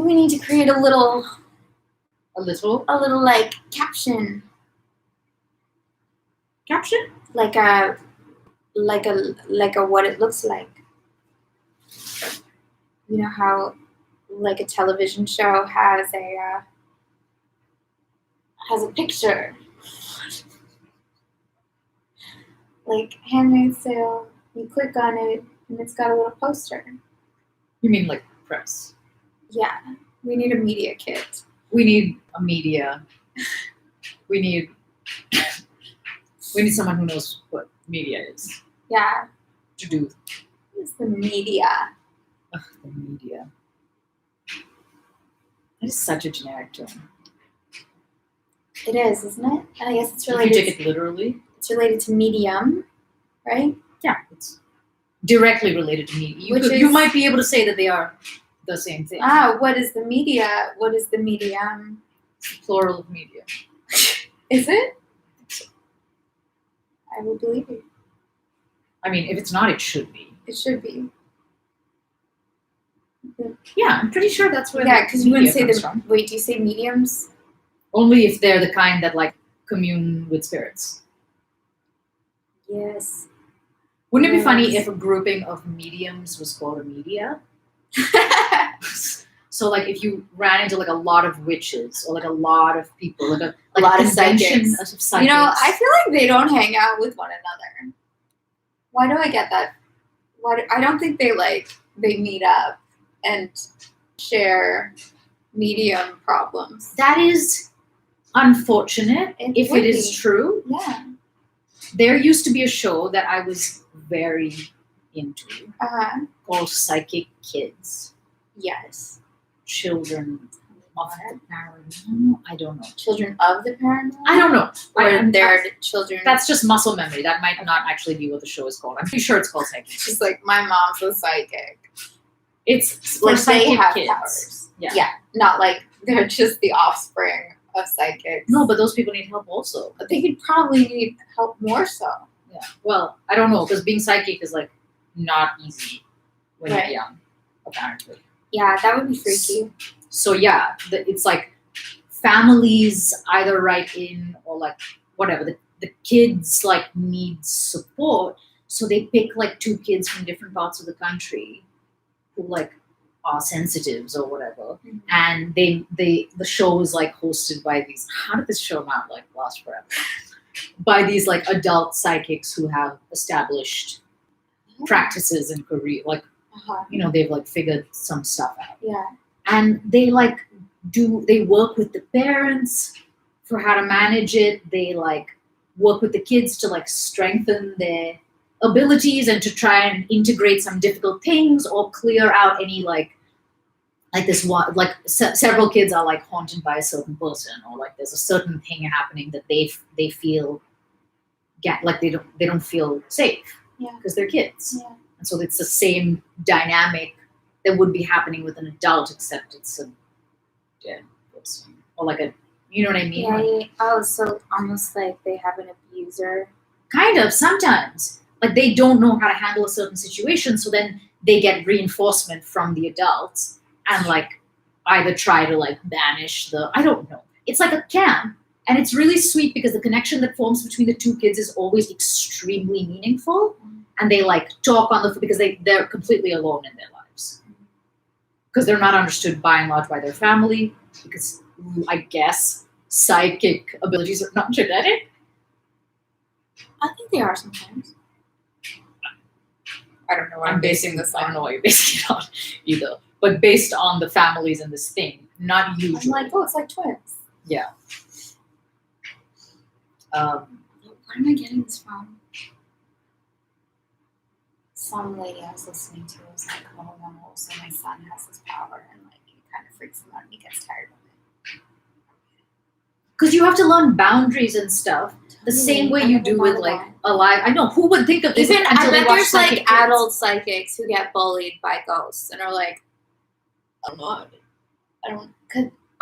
We need to create a little like caption. Caption? Like a what it looks like. You know how like a television show has a picture. Like Handmaid's Tale, you click on it and it's got a little poster. You mean like press? Yeah. We need a media kit. We need a media. We need someone who knows what media is. Yeah. To do. It's the media. Ugh, the media. That is such a generic term. It is, isn't it? And I guess it's related. If you take it literally. It's related to medium, right? Yeah, it's directly related to media. You might be able to say that they are the same thing. What is the media? What is the medium? It's the plural of media. Is it? I think so. I will believe you. I mean, if it's not, it should be. It should be. Yeah, I'm pretty sure that's where. Yeah, because you wouldn't say from. Wait, do you say mediums? Only if they're the kind that like commune with spirits. Yes. Wouldn't it be funny if a grouping of mediums was called a media? So like if you ran into like a lot of witches or like a lot of people, like a lot of psychics. You know, I feel like they don't hang out with one another. Why do I get that? I don't think they meet up and share medium problems. That is unfortunate if it is true. Yeah. There used to be a show that I was very into called Psychic Kids. Yes. Children of the paranormal. I don't know. Children of the paranormal? I don't know. Or they're children. That's just muscle memory. That might not actually be what the show is called. I'm pretty sure it's called Psychic. It's just like my mom's a psychic. It's like they have kids. Powers. Yeah. Not like they're just the offspring of psychics. No, but those people need help also. But they could probably need help more so. Yeah. Well, I don't know, because being psychic is like not easy when you're young, apparently. Yeah, that would be freaky. So yeah, it's like families either write in or like whatever. The kids like need support, so they pick like 2 kids from different parts of the country who like are sensitives or whatever, and the show is like hosted by these. How did this show not like last forever? By these like adult psychics who have established practices and career, like you know, they've like figured some stuff out. Yeah, and they like they work with the parents for how to manage it. They like work with the kids to like strengthen their abilities and to try and integrate some difficult things or clear out any like this one, like several kids are like haunted by a certain person, or like there's a certain thing happening that they feel like they don't feel safe because they're kids. Yeah. And so it's the same dynamic that would be happening with an adult, except it's a dead person or like a, you know what I mean? Yeah. Oh, so almost like they have an abuser. Kind of, sometimes. Like they don't know how to handle a certain situation, so then they get reinforcement from the adults and like either try to like banish I don't know. It's like a camp, and it's really sweet because the connection that forms between the 2 kids is always extremely meaningful, and they like talk on because they're completely alone in their lives because they're not understood by and large by their family, because I guess psychic abilities are not genetic. I think they are sometimes. I don't know what I'm basing this on. I don't know what you're basing it on either. But based on the families in this thing, not usually. I'm like, it's like twins. Yeah. Where am I getting this from? Some lady I was listening to was like, oh no, so my son has this power, and like it kind of freaks him out and he gets tired of it. Because you have to learn boundaries and stuff. The same way you do with like alive. I know, who would think of this until I they bet watch there's Psychic like Kids. adult psychics who get bullied by ghosts and are like, I don't.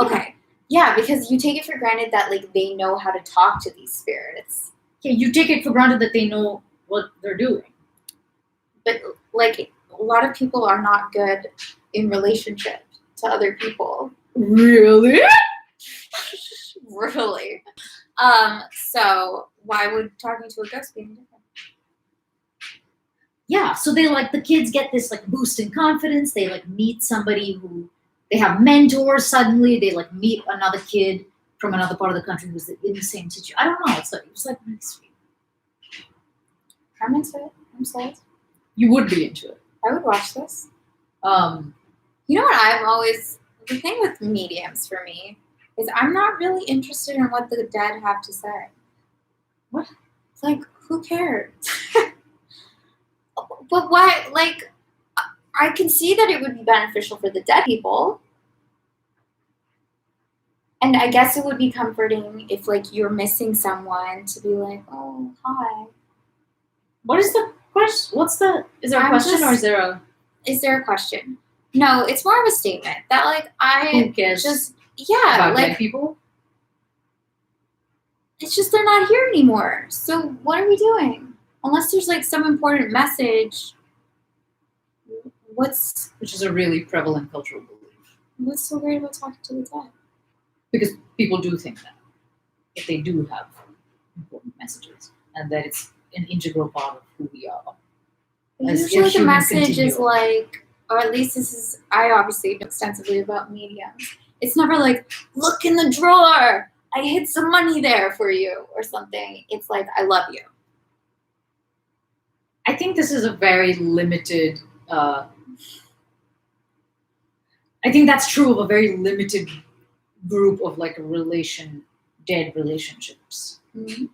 Okay, yeah, because you take it for granted that like they know how to talk to these spirits. Yeah, you take it for granted that they know what they're doing. But like a lot of people are not good in relationships. to other people. Really? Really. So why would talking to a ghost be any different? Yeah, so they like the kids get this like boost in confidence. They like meet somebody who they have mentors suddenly. They like meet another kid from another part of the country who's in the same situation. I don't know. It's like really sweet. I'm into it. I'm sold. You would be into it. I would watch this. Um, You know what I'm always the thing with mediums for me is I'm not really interested in what the dead have to say. What? It's like, who cares? But why? Like, I can see that it would be beneficial for the dead people. And I guess it would be comforting if, like, you're missing someone to be like, oh, hi. what is the question? Is there a question or is there a? Is there a question? No, it's more of a statement that, like, Who cares just, yeah, about like, dead people? it's just they're not here anymore. So what are we doing? Unless there's, like, some important message, Which is a really prevalent cultural belief. what's so great about talking to the dead? Because people do think that they do have important messages and that it's an integral part of who we are. As Usually if the humans message is continue. like, or at least this is, I obviously know extensively about mediums. It's never like, look in the drawer, I hid some money there for you or something. It's like, I love you. I think this is a very limited. I think that's true of a very limited group of like dead relationships. Mm-hmm.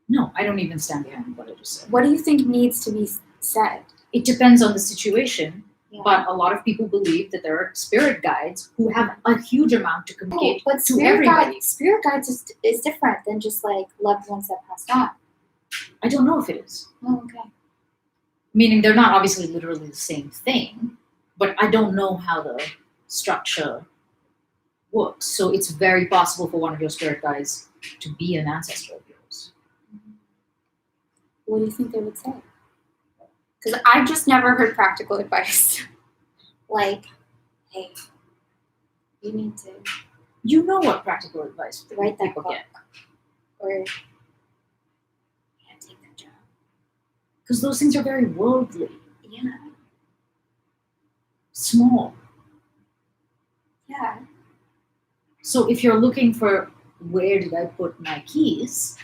No, I don't even stand behind what I just said. What do you think needs to be said? It depends on the situation, Yeah. but a lot of people believe that there are spirit guides who have a huge amount to communicate but to spirit everybody. spirit guides is different than just like loved ones that passed on. I don't know if it is. Oh, okay. Meaning they're not obviously literally the same thing, but I don't know how the structure works. So it's very possible for one of your spirit guides to be an ancestor of yours. What do you think they would say? Because I've just never heard practical advice. Like, hey, you need to You know what practical advice write that people book. get. Or yeah, take that job. Because those things are very worldly, Yeah. small. Yeah. So if you're looking for where did I put my keys,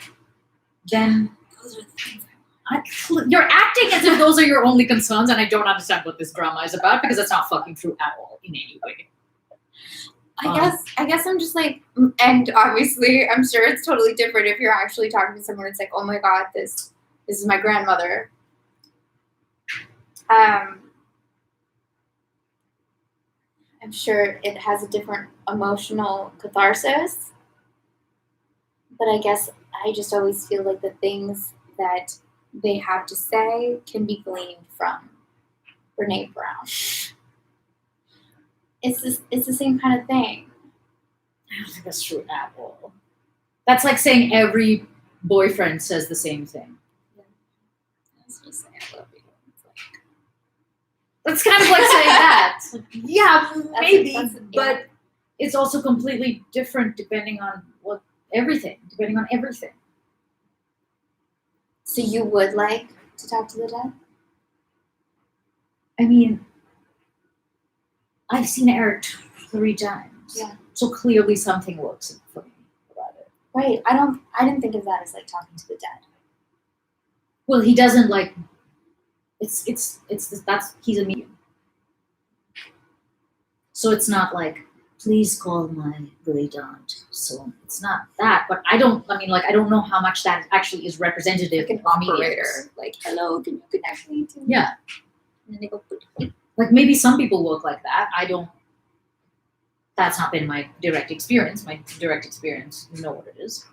then Those are the things you're acting as if those are your only concerns, and I don't understand what this drama is about because it's not fucking true at all in any way. I guess I'm just like, and obviously I'm sure it's totally different if you're actually talking to someone. It's like, oh my god, this is my grandmother. I'm sure it has a different emotional catharsis, but I guess I just always feel like the things that they have to say can be gleaned from Brene Brown. It's the same kind of thing. I don't think that's true at all. That's like saying every boyfriend says the same thing. It's just saying I love you. It's like, That's kind of like saying that. Yeah, maybe, yeah. but it's also completely different depending on everything. So you would like to talk to the dead? I mean, I've seen Eric 3 times. Yeah. So clearly something works for me about it. Right. I didn't think of that as like talking to the dead. Well, he doesn't like. He's a medium. So it's not like, please call my great aunt. So it's not that, but I don't know how much that actually is representative Like an of mediums. operator. Like, hello, can you connect me to? Yeah. And then they go. Like maybe some people work like that. That's not been my direct experience. My direct experience, you know what it is,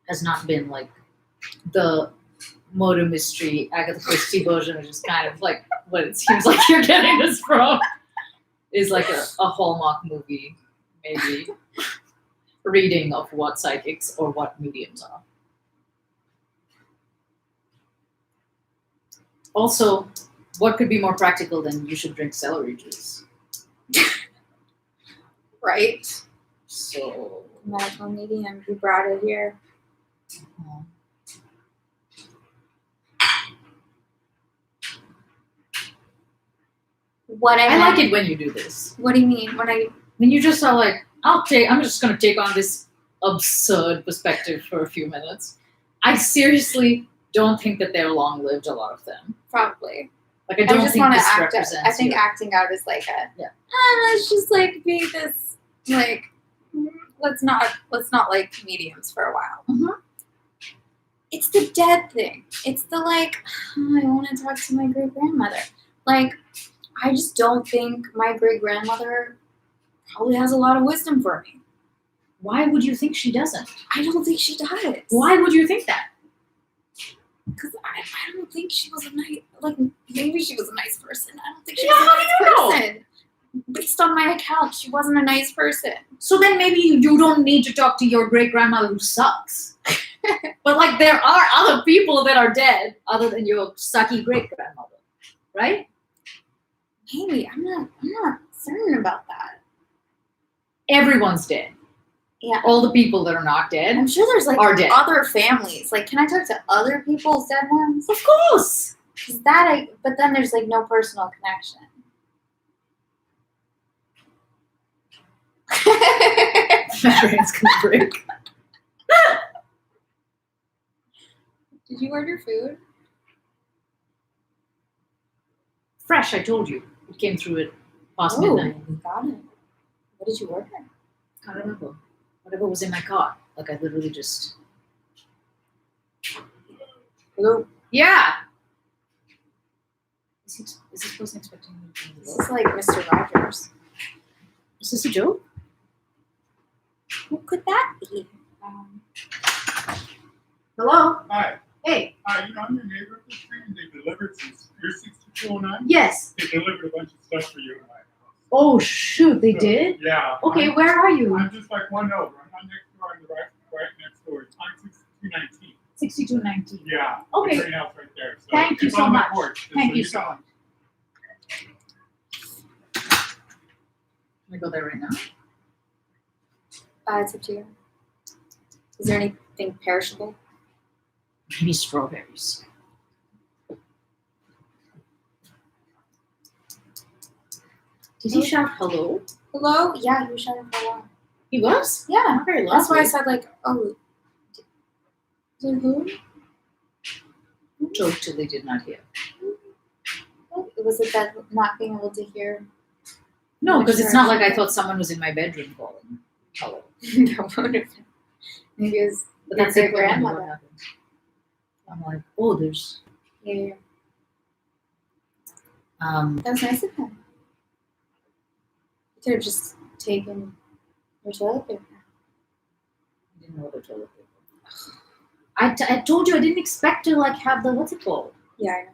has not been like the murder mystery Agatha Christie version, which is kind of like what it seems like you're getting this from, is like a Hallmark movie, maybe, reading of what psychics or what mediums are. Also, what could be more practical than you should drink celery juice? Right? So, Medical medium. You brought it here. What I like it when you do this. What do you mean? When you just are like, I'm just going to take on this absurd perspective for a few minutes. I seriously don't think that they're long-lived, a lot of them. Probably. Like, I don't just think want to this act. represents I think you. acting out is like let's just like be this like let's not like mediums for a while. Mhm. It's the dead thing. It's the like I want to talk to my great grandmother. Like I just don't think my great grandmother probably has a lot of wisdom for me. Why would you think she doesn't? I don't think she does. Why would you think that? Because I don't think she was a nice, like, maybe she was a nice person. I don't think she Yeah, was how a do nice you know? person. Based on my account, she wasn't a nice person. So then maybe you don't need to talk to your great-grandmother who sucks. But, like, there are other people that are dead other than your sucky great-grandmother, right? Maybe. I'm not certain about that. Everyone's dead. Yeah. All the people that are not dead I'm sure there's, like, are dead. other families. Like, can I talk to other people's dead ones? Of course. But then there's, like, no personal connection. My brain's gonna break. Did you order food? Fresh, I told you. It came through at past midnight. We got it. What did you order? Can't remember. Whatever was in my cart. Like, I literally just... Hello? Yeah! Is this person expecting me to This is like Mr. Rogers. Is this a joke? Who could that be? Hello? Hi. Hey. Hi, I'm your neighbor up the street, and they delivered since you're 6209. Yes. They delivered a bunch of stuff for you in my house. Oh, shoot, they So, did? Yeah. Okay, where are you? I'm just like one over. I'm not next door. I'm right next door. It's on 6219. 6219. Yeah. Okay. The greenhouse right there. So Thank you it's so on my much. porch, just Thank you know. so much. Can I go there right now? It's up to you. Is there anything perishable? Maybe strawberries. Did he shout hello? Hello? Yeah, you shouted hello. He was? Yeah. Not very That's why I lovely. said like, oh. Did who? Totally did not hear. Was it that not being able to hear? No, Not because sure it's not if like you I did. thought someone was in my bedroom calling. Hello. That would have been. Maybe it was But your that's great equivalent to what grandmother. happened. I'm like, oh, there's... Yeah. Um, That was nice of him. You could have just taken your toilet paper. I didn't know what the toilet paper. I told you I didn't expect to like have the what's it called? Yeah, I know.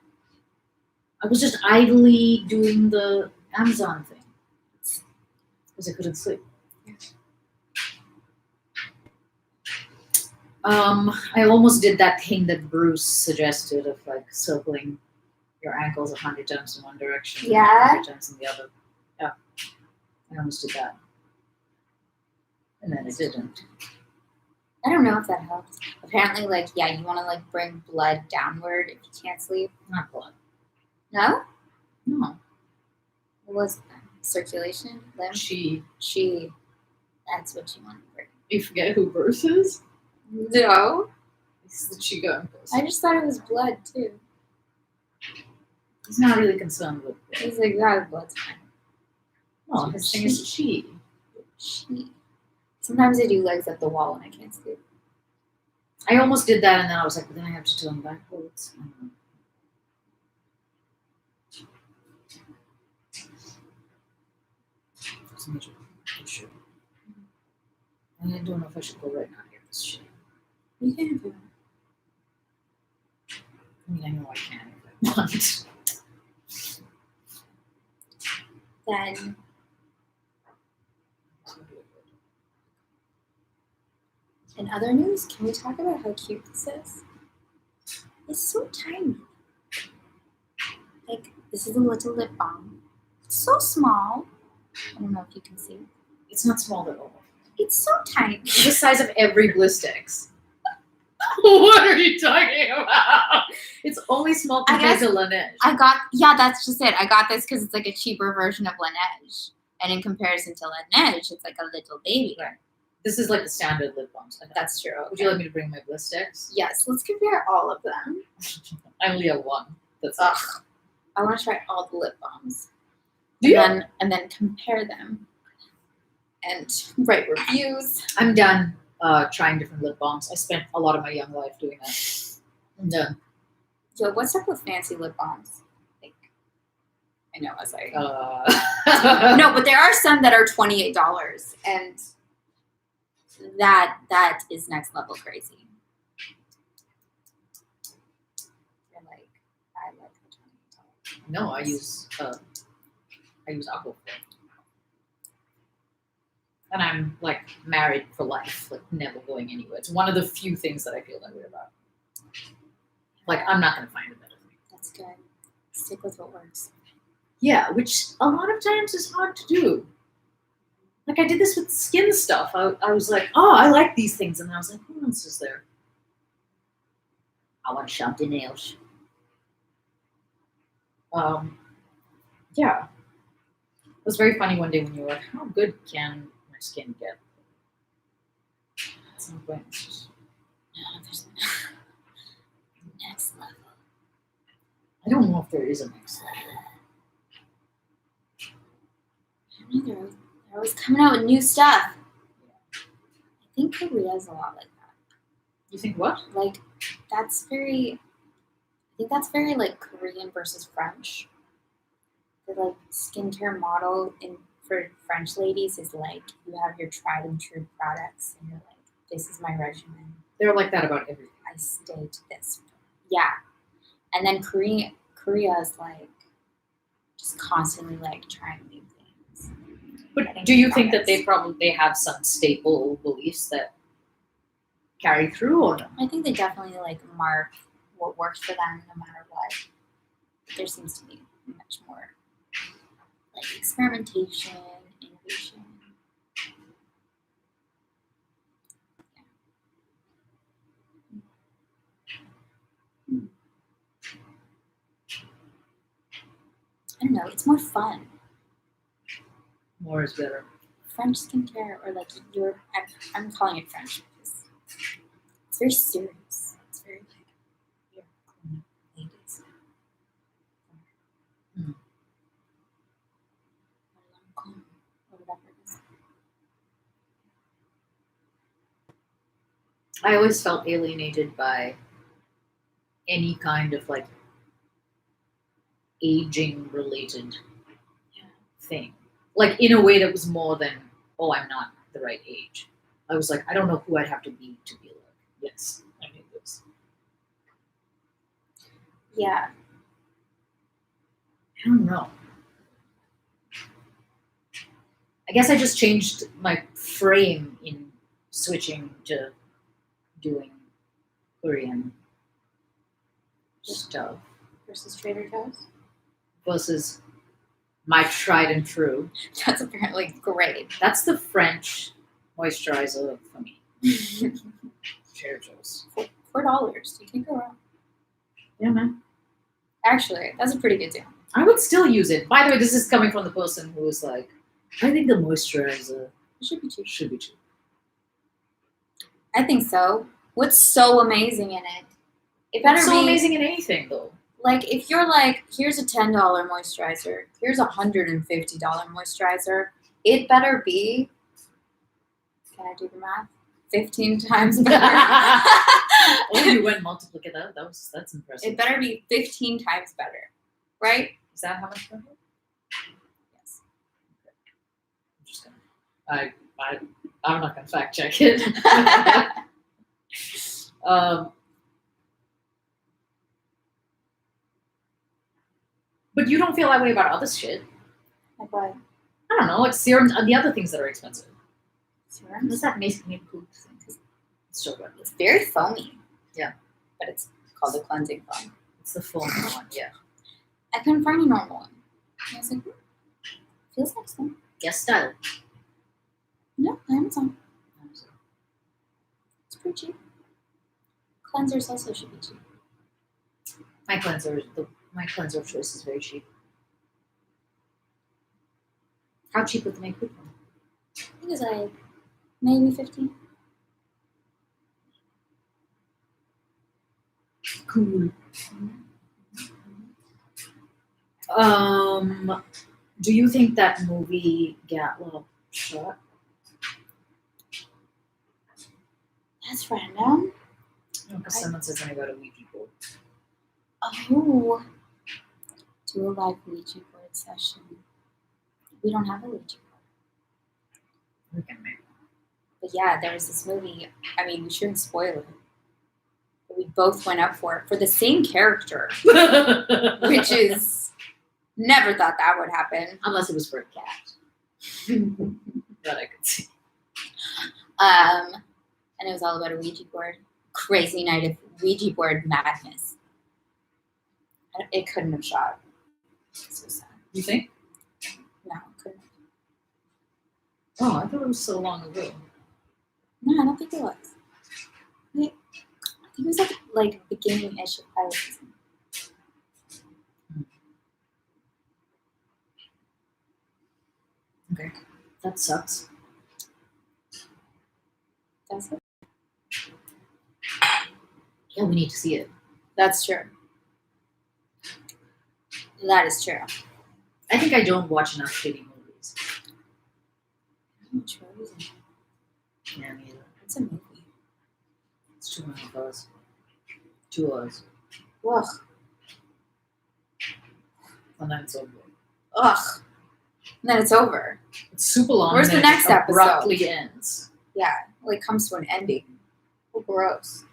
I was just idly doing the Amazon thing because I couldn't sleep. I almost did that thing that Bruce suggested of like circling your ankles 100 times in one direction, and Yeah. 100 times in the other. Yeah, I almost did that, and then it didn't. I don't know if that helps. Apparently, like, yeah, you want to like bring blood downward if you can't sleep. Not blood. No? No, What was it then? Circulation? Lymph? she. That's what you want to bring. You forget who Bruce is? No. This is the Chico impulse. I just thought it was blood too. He's not really concerned with it. He's like, that blood's fine. No, his thing is chi. She. Sometimes I do legs up the wall when I can't sleep. I almost did that, and then I was like, but then I have to turn backwards. It's a major issue. And I don't know if I should go right now and get this shit. You can do it. I mean, I know I can if I want. Then in other news, can we talk about how cute this is? It's so tiny. Like, this is a little lip balm. It's so small. I don't know if you can see. It's not small at all. It's so tiny. It's the size of every Blistex. What are you talking about? It's only small compared to Laneige. That's just it. I got this because it's like a cheaper version of Laneige. And in comparison to Laneige, it's like a little baby. Right. This is like the standard lip balms. That's true. Would you like me to bring my Blistex? Yes, let's compare all of them. I only have one. That's it. Ugh. I want to try all the lip balms. Do you? And then compare them. And write reviews. I'm done trying different lip balms. I spent a lot of my young life doing that. I'm done. So what's up with fancy lip balms? Like, I know, as I no, but there are some that are $28, and that is next level crazy. You're like, I like the $28. No, I use Aquaphor. And I'm like married for life, like never going anywhere. It's one of the few things that I feel that way about. Like, I'm not gonna find a better thing. That's good. Stick with what works. Yeah, which a lot of times is hard to do. Like, I did this with skin stuff. I was like, oh, I like these things. And I was like, who else is there? I want to shop the nails. Yeah. It was very funny one day when you were like, how good can my skin get? At some point, it's just, No, there's next level. I don't know if there is a next level. I don't know, they're always coming out with new stuff. I think Korea's a lot like that. You think what? Like, I think that's very like Korean versus French. The like skincare model for French ladies is like, you have your tried and true products and you're like, this is my regimen. They're like that about everything. I stay to this. Yeah. And then Korea is like just constantly like trying new things. But do you think that they have some staple beliefs that carry through or no? I think they definitely like mark what works for them no matter what. But there seems to be much more like experimentation, innovation. I don't know, it's more fun. More is better. French skincare, or like I'm calling it French because it's very serious. It's very like, you're ladies. Mm. Or whatever it is. I always felt alienated by any kind of like aging related thing. Like, in a way that was more than, oh, I'm not the right age. I was like, I don't know who I'd have to be like, yes, I need this. Yeah. I don't know. I guess I just changed my frame in switching to doing Korean stuff Versus Trader Joe's. versus my tried and true. That's apparently great. That's the French moisturizer for me. Trader Joe's. $4. You can't go wrong. Yeah, man. Actually, that's a pretty good deal. I would still use it. By the way, this is coming from the person who was like, I think the moisturizer It should be cheap. should be cheap. I think so. What's so amazing in it? It better It's so be amazing in anything, though. like, if you're like, here's a $10 moisturizer, here's a $150 moisturizer, it better be, can I do the math? 15 times better. Oh, you went multiplicative. That's impressive. It better be 15 times better, right? Is that how much better? Yes. I'm just gonna. I'm not gonna fact check it. But you don't feel that way about other shit. Like what? I don't know, like serums and the other things that are expensive. Serums? Does that make me poop? It's so good. It's very foamy. Yeah. But it's called a cleansing foam. It's the foam one, yeah. I couldn't find a normal one. And I was like, feels like some. Guest style. No, Amazon. It's pretty cheap. Cleansers also should be cheap. My cleanser of choice is very cheap. How cheap would the make coupon? I think it was like maybe 15. Cool. Do you think that movie got shot? That's random. Because someone says something about a Ouija board. Oh. Do a live Ouija board session. We don't have a Ouija board. We can make But yeah, there was this movie. I mean, we shouldn't spoil it. But we both went up for it for the same character, one. which is never thought that would happen. Unless it was for a cat. That I could see. And it was all about a Ouija board. Crazy night of Ouija board madness. It couldn't have shot. So sad. You think? No, it couldn't. Oh, I thought it was so long ago. No, I don't think it was. Wait, I think it was like beginning-ish of pilot season. Okay. That sucks. That's it. Yeah, we need to see it. That's true. That is true. I think I don't watch enough shitty movies. Which one is it? Yeah, me either. It's a movie. It's 2.5 hours. 2 hours. Ugh. And then it's over. Ugh. And then it's over. It's super long. Where's and the then next it abruptly episode? ends. Yeah. Like comes to an ending. Oh, gross.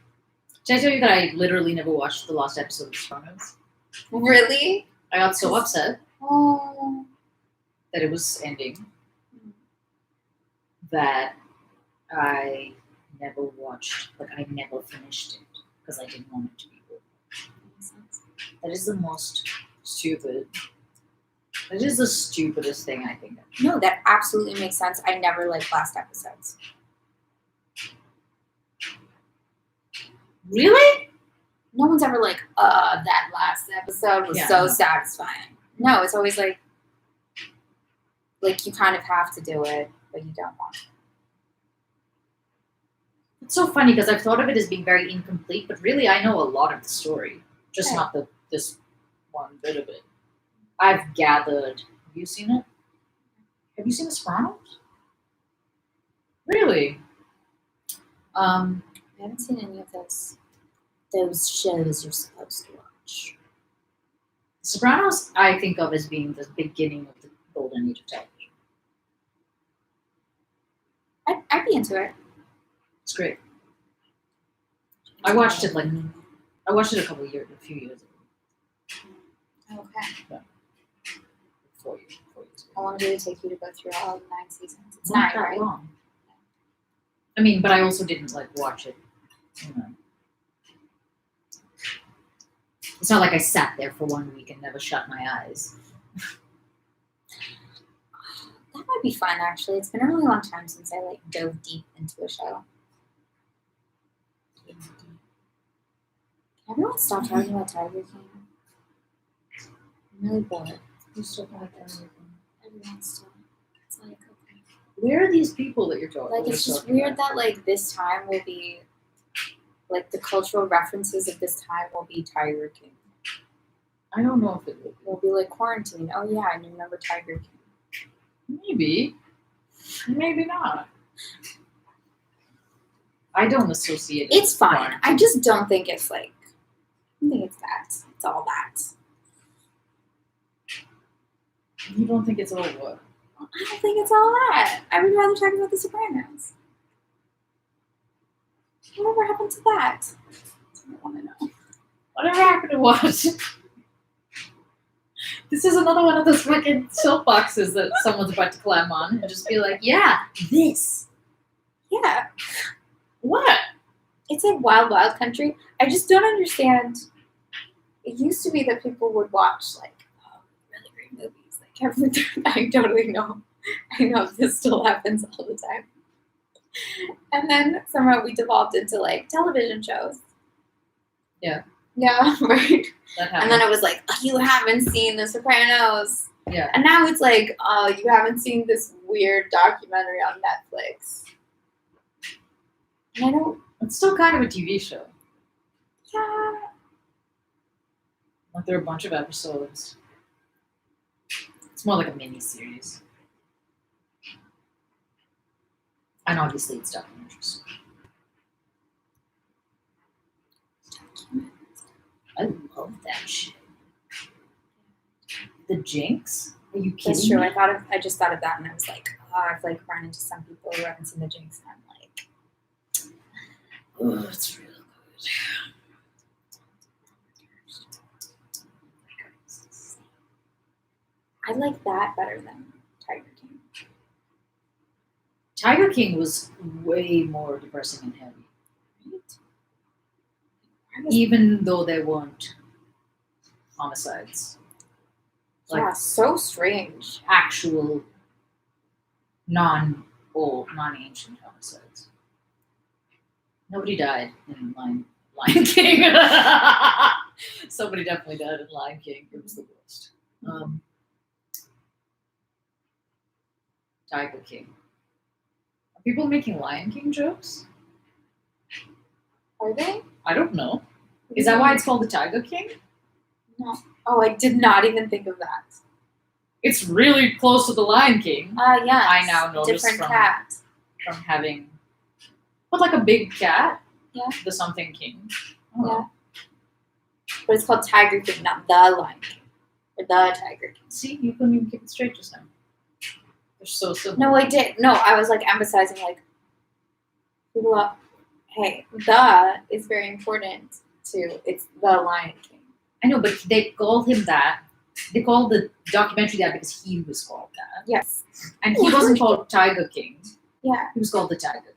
Did I tell you that I literally never watched the last episode of The Sopranos? Really? I got so upset Oh. that it was ending that I never watched, I never finished it because I didn't want it to be over. That is the most stupid. That is the stupidest thing I think of. No, that absolutely makes sense. I never liked last episodes. Really? No one's ever like, that last episode was Yeah, so no. satisfying. No, it's always like you kind of have to do it, but you don't want to. It's so funny because I've thought of it as being very incomplete, but really I know a lot of the story, just Okay. not this one bit of it. I've gathered. Have you seen it? Have you seen The Sopranos? Really? I haven't seen any of those shows you're supposed to watch. The Sopranos I think of as being the beginning of the golden age of television. I'd be into it. It's great. I watched it a few years ago. Okay. 4 years ago. How long did it take you to go through all 9 seasons? It's Not 9, that right? long. I mean, but I also didn't watch it. It's not like I sat there for 1 week and never shut my eyes. That might be fun, actually. It's been a really long time since I dove deep into a show. Can everyone stop talking about Tiger King? I'm really bored. You still like everything. Everyone stop. It's like, okay. Where are these people that you're talking? It's just weird that this time will be the cultural references of this time will be Tiger King. I don't know if it will be. We'll be like quarantine. Oh yeah, I remember Tiger King. Maybe. Maybe not. I don't associate it. It's with fine. porn. I just don't think it's I don't think it's that. It's all that. You don't think it's all what? I don't think it's all that. I would rather talk about The Sopranos. Whatever happened to that? That's what I want to know. Whatever happened to what? This is another one of those fucking soapboxes that someone's about to climb on and just be like, yeah, this. Yeah, What? it's like Wild Wild Country. I just don't understand. It used to be that people would watch I totally know. I know this still happens all the time. And then somehow we devolved into like television shows. Yeah. Yeah, right. That And then it was like, you haven't seen The Sopranos. Yeah. And now it's like, oh, you haven't seen this weird documentary on Netflix. And I don't, It's still kind of a TV show. yeah. Like there are a bunch of episodes. It's more like a mini series. And obviously it's documentaries. I love that shit. The Jinx? Are you kidding That's true. me? I just thought of that and I was like, oh, I've like run into some people who haven't seen The Jinx and I'm like, Oh, it's real good. I like that better than Tiger King. Tiger King was way more depressing and heavy. Right? I was, Even though there weren't homicides. yeah, so strange. Actual non-ancient homicides. Nobody died in Lion King. Somebody definitely died in Lion King. It was the worst. Tiger King. Are people making Lion King jokes? Are they? I don't know. Is that why it's called the Tiger King? No. Oh, I did not even think of that. It's really close to the Lion King. Yeah. I now notice different from- cat. From having, but like a big cat. Yeah. The something king. Yeah. But it's called Tiger King, not the Lion King. Or the Tiger King. See, you couldn't even keep it straight just now. They're so simple. No, I did. No, I was like emphasizing like, hey, the is very important to, it's the Lion King. I know, but they called him that. They called the documentary that because he was called that. Yes. And he wasn't called Tiger King. Yeah. He was called the Tiger King.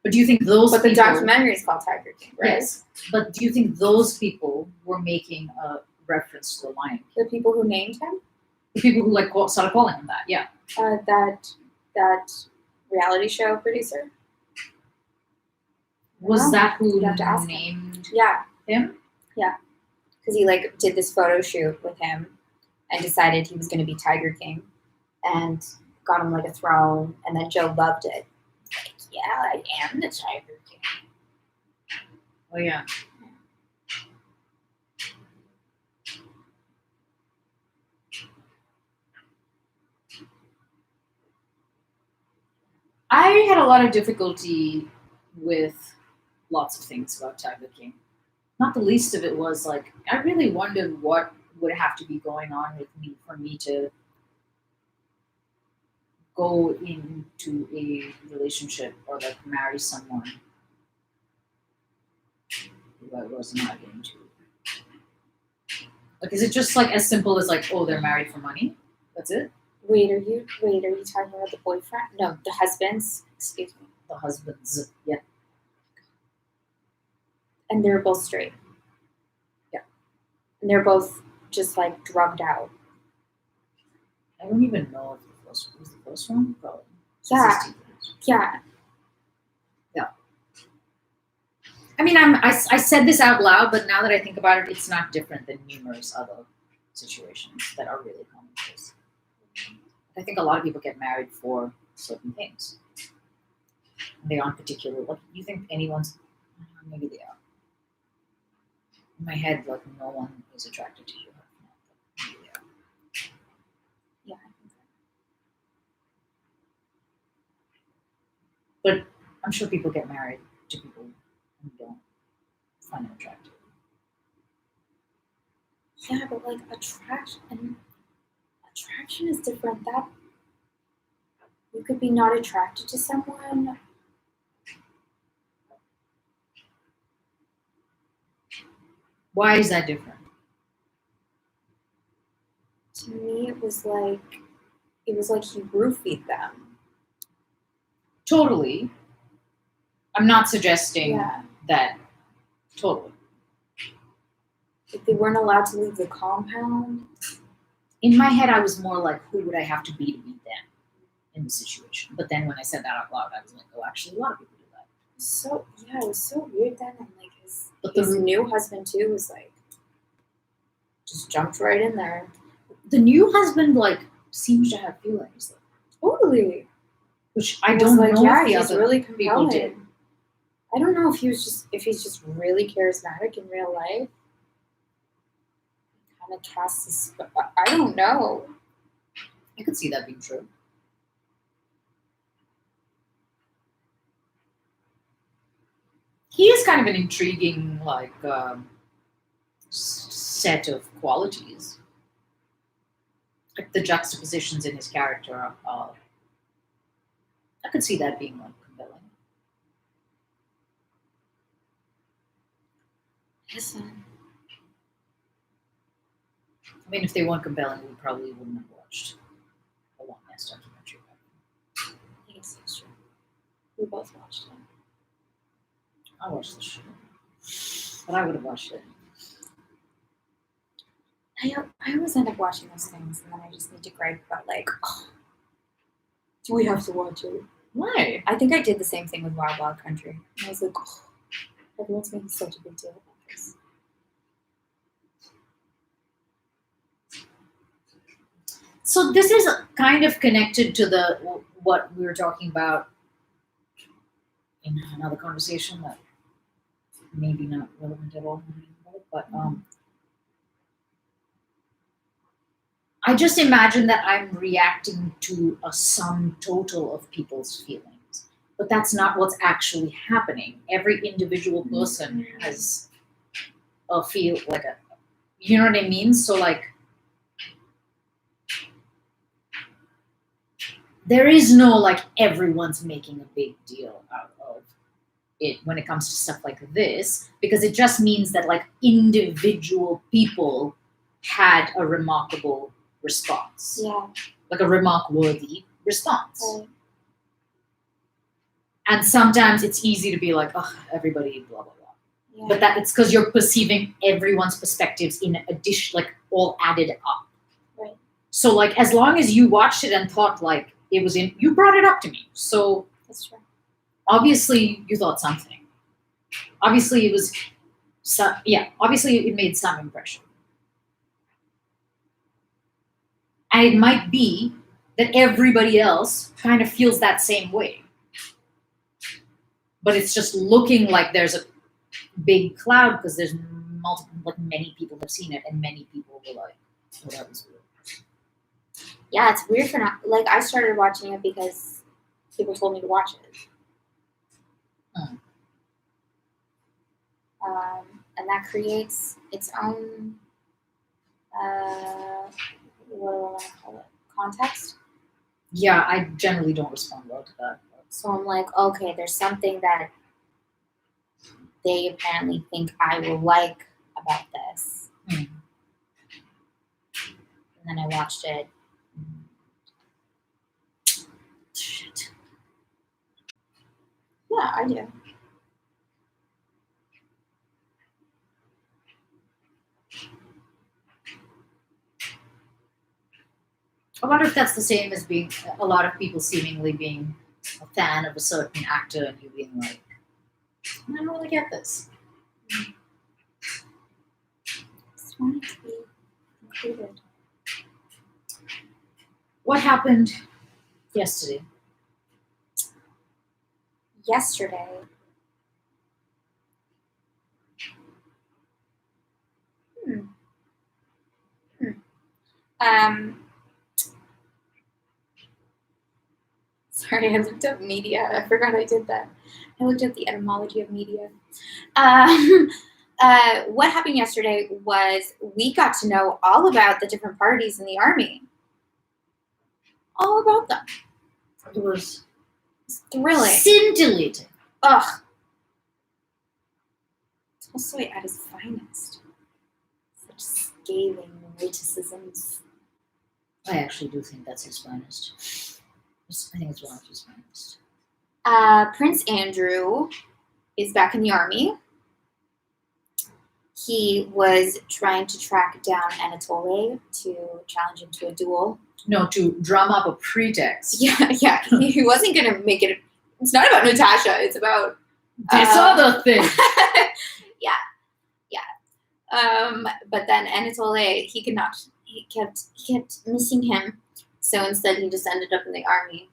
But do you think those But the people... documentary is called Tiger King, right? Yes. But do you think those people were making a reference to the Lion King? The people who named him? The people who started calling him that, yeah. That reality show producer? Was Wow. that who You'd have to ask him. named Yeah. him? Because he like did this photo shoot with him and decided he was going to be Tiger King and got him like a throne and then Joe loved it. Like, yeah, I am the Tiger King. Oh, yeah. I had a lot of difficulty with lots of things about Tiger King. Not the least of it was like, I really wondered what would have to be going on with me for me to go into a relationship or like marry someone who I was not into. Like, is it just like as simple as like, oh, they're married for money? That's it? Wait, are you talking about the boyfriend? No, the husbands. Excuse me. The husbands, yeah. And they're both straight. Yeah. And they're both just like drugged out. I don't even know if the first was the first one. Probably. Yeah. Yeah. Yeah. I mean, I said this out loud, but now that I think about it, it's not different than numerous other situations that are really commonplace. I think a lot of people get married for certain things. They aren't particular. Like, you think anyone's? Maybe they are. In my head, like no one is attracted to you. Maybe they are. Yeah, I think so. But I'm sure people get married to people who don't find them attractive. Yeah, but like attraction is different. That you could be not attracted to someone. Why is that different? To me, it was like you roofied them. Totally. I'm not suggesting Yeah, that. Totally. if they weren't allowed to leave the compound. in my head, I was more like, who would I have to beat them in the situation? But then when I said that out loud, I was like, oh, actually, a lot of people do that. So yeah, it was so weird then, and like But his new husband too was like, just jumped right in there. the new husband like seems to have feelings, Totally. which I was don't like, know yeah, if the he's other really people compelling. did. I don't know if he's just really charismatic in real life. Kind of casts his, I don't know. I could see that being true. He is kind of an intriguing, like, set of qualities. Like the juxtapositions in his character, I could see that being like compelling. Listen, I mean, if they weren't compelling, we probably wouldn't have watched a long ass documentary. I think it's true. We both watched it. I watched the show, but I would have watched it. I always end up watching those things, and then I just need to gripe about like, oh, do we have to watch it? Why? I think I did the same thing with Wild Wild Country. And I was like, oh, everyone's making such a big deal about this. So this is kind of connected to the what we were talking about in another conversation that maybe not relevant at all, but I just imagine that I'm reacting to a sum total of people's feelings, but that's not what's actually happening. Every individual person has a feel like a, you know what I mean? So like, there is no like everyone's making a big deal out of it when it comes to stuff like this, because it just means that like individual people had a remarkable response. Yeah. Like a remark-worthy response. Right. And sometimes it's easy to be like, oh, everybody, blah, blah, blah. Yeah. But that it's because you're perceiving everyone's perspectives in addition, like all added up. Right. So like, as long as you watched it and thought like it was in, you brought it up to me. So That's true. obviously you thought something. Obviously it was, obviously it made some impression. And it might be that everybody else kind of feels that same way. But it's just looking like there's a big cloud because there's multiple, like many people have seen it and many people were like, oh, that was weird. Yeah, it's weird for not, like, I started watching it because people told me to watch it. And that creates its own, what do I want to call it? Context. Yeah, I generally don't respond well to that. So I'm like, okay, there's something that they apparently think I will like about this. Hmm. And then I watched it. Shit. Yeah, I do. I wonder if that's the same as being a lot of people seemingly being a fan of a certain actor and you being like, I don't really get this. Just wanted to be included. What happened yesterday? Yesterday. Sorry, I looked up media. I forgot I did that. I looked up the etymology of media. What happened yesterday was we got to know all about the different parties in the army. All about them. It was Thrilling. scintillating. Ugh. Tolstoy at his finest. Such scathing witticisms. I actually do think that's his finest. I think it's one of his finest. Prince Andrew is back in the army. he was trying to track down Anatole to challenge him to a duel. No, to drum up a pretext. Yeah. He wasn't gonna make it. It's not about Natasha. It's about This other thing. yeah. But then Anatole, he could not. He kept missing him. So instead, he just ended up in the army.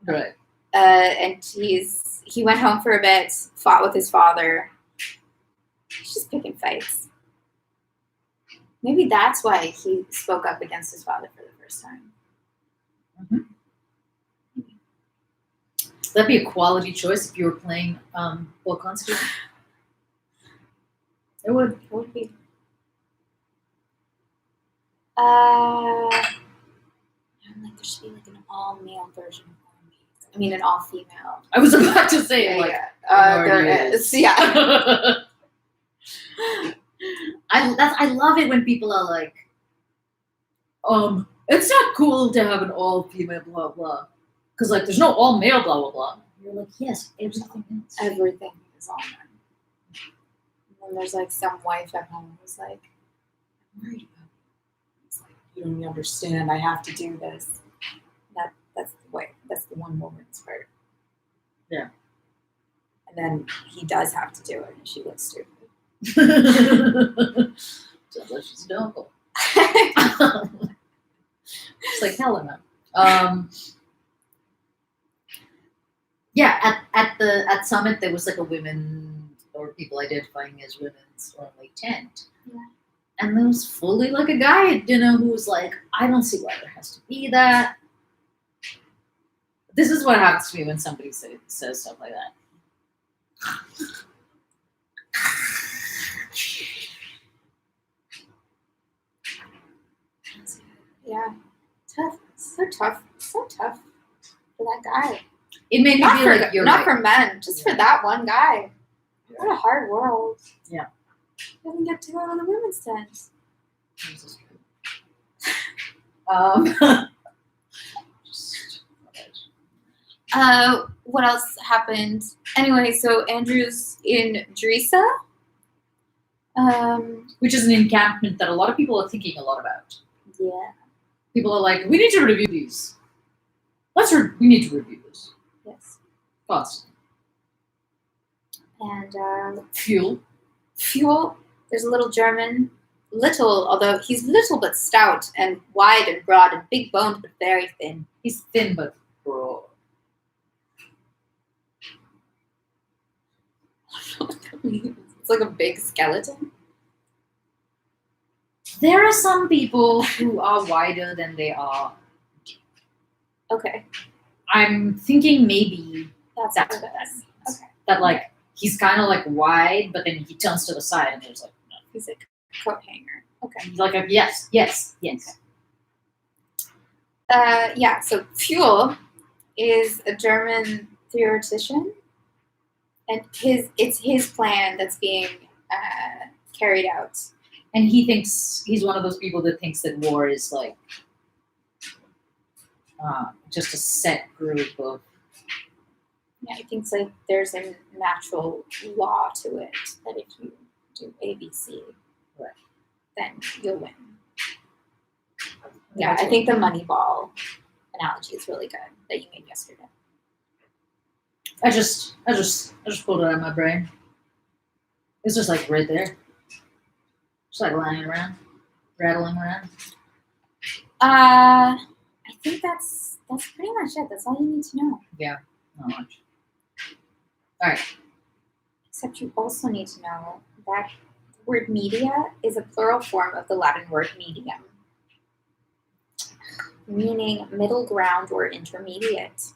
Right. And he went home for a bit, fought with his father. He's just picking fights. Maybe that's why he spoke up against his father for the first time. That'd be a quality choice if you were playing Volkansky. It would. It would be. I'm like, there should be like an all-male version of Army. I mean, an all-female. I was about to say there is. Yeah. I love it when people are like, it's not cool to have an all-female blah blah, because like there's no all-male blah blah blah. You're like, yes, everything is. Everything is all men. And then there's like some wife at home who's like, I'm worried about you. It's like, you don't even understand. I have to do this. That's the way. That's the one woman's part. Yeah. And then he does have to do it, and she looks stupid. Sounds like she's an uncle. It's like Helena. Yeah, at Summit there was like a women or people identifying as women's only tent. Yeah. And there was fully like a guy at dinner who was like, I don't see why there has to be that. This is what happens to me when somebody says stuff like that. Yeah. Tough. So tough for that guy. It made me Not feel for, like you're not right. for men, just for that one guy. What a hard world. Yeah. He doesn't get to go to the women's tent. This is true. What else happened? Anyway, so Andrew's in Drisa. Which is an encampment that a lot of people are thinking a lot about. Yeah. People are like, we need to review these. We need to review this. Yes. Constantly. And Fuel. There's a little German, although he's little but stout and wide and broad and big boned but very thin. He's thin but broad. It's like a big skeleton. There are some people who are wider than they are. Okay. I'm thinking maybe That's what what it that is. means. Okay. That like he's kind of like wide, but then he turns to the side and there's like no. He's like a coat hanger. Okay. He's like a yes. Yeah, so Fuel is a German theoretician, and it's his plan that's being carried out. And he thinks he's one of those people that thinks that war is like just a set group of. Yeah, he thinks like there's a natural law to it that if you do ABC, Right. then you'll win. Yeah, I think the Moneyball analogy is really good that you made yesterday. I just pulled it out of my brain. It's just like right there. Just like lying around, rattling around. I think that's pretty much it. That's all you need to know. Yeah, not much. All right. Except you also need to know that the word media is a plural form of the Latin word medium, meaning middle ground or intermediate.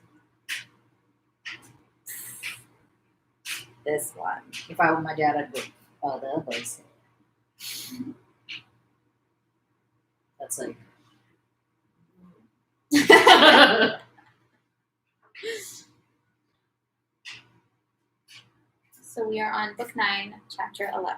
This one. If I were my dad, I'd go the other side. That's like. So we are on book 9, chapter 11.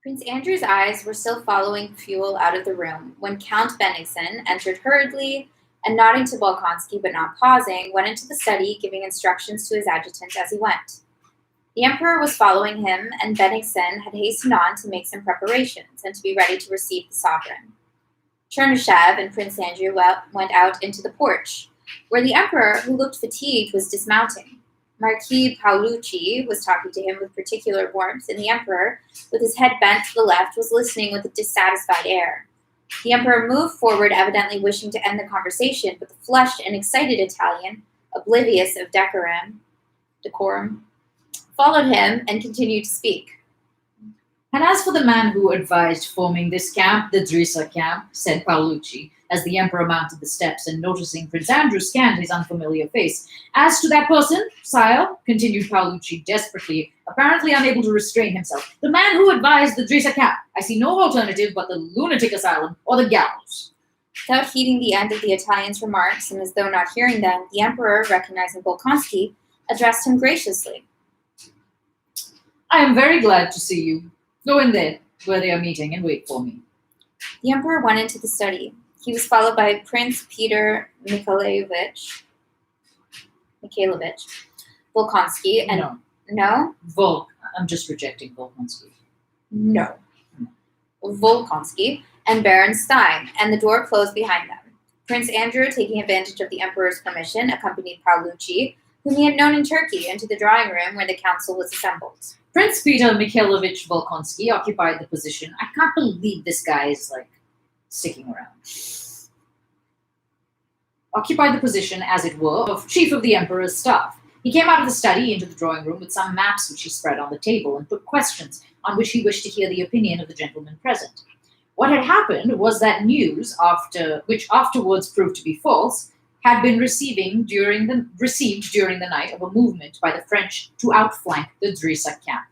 Prince Andrew's eyes were still following Fuel out of the room when Count Bennigsen entered hurriedly and, nodding to Bolkonsky but not pausing, went into the study, giving instructions to his adjutant as he went. The emperor was following him, and Bennigsen had hastened on to make some preparations and to be ready to receive the sovereign. Chernyshev and Prince Andrew went out into the porch, where the emperor, who looked fatigued, was dismounting. Marquis Paolucci was talking to him with particular warmth, and the emperor, with his head bent to the left, was listening with a dissatisfied air. The emperor moved forward, evidently wishing to end the conversation, but the flushed and excited Italian, oblivious of decorum, followed him and continued to speak. And as for the man who advised forming this camp, the Drisa camp, said Paolucci, as the emperor mounted the steps and noticing Prince Andrew scanned his unfamiliar face. As to that person, sire, continued Paolucci desperately, apparently unable to restrain himself, the man who advised the Drisa camp, I see no alternative but the lunatic asylum or the gallows. Without heeding the end of the Italian's remarks, and as though not hearing them, the emperor, recognizing Bolkonsky, addressed him graciously. I am very glad to see you. Go in there, where they are meeting, and wait for me. The emperor went into the study. He was followed by Prince Peter Mikhailovich Volkonsky, and No. no, I'm just rejecting Volkonsky. no, Volkonsky and Baron Stein, and the door closed behind them. Prince Andrew, taking advantage of the emperor's permission, accompanied Paolucci, whom he had known in Turkey, into the drawing room where the council was assembled. Prince Peter Mikhailovich Volkonsky occupied the position. I can't believe this guy is, sticking around. Occupied the position, as it were, of chief of the emperor's staff. He came out of the study into the drawing room with some maps which he spread on the table and put questions on which he wished to hear the opinion of the gentlemen present. What had happened was that news, which afterwards proved to be false, had been received during the night of a movement by the French to outflank the Drisa camp.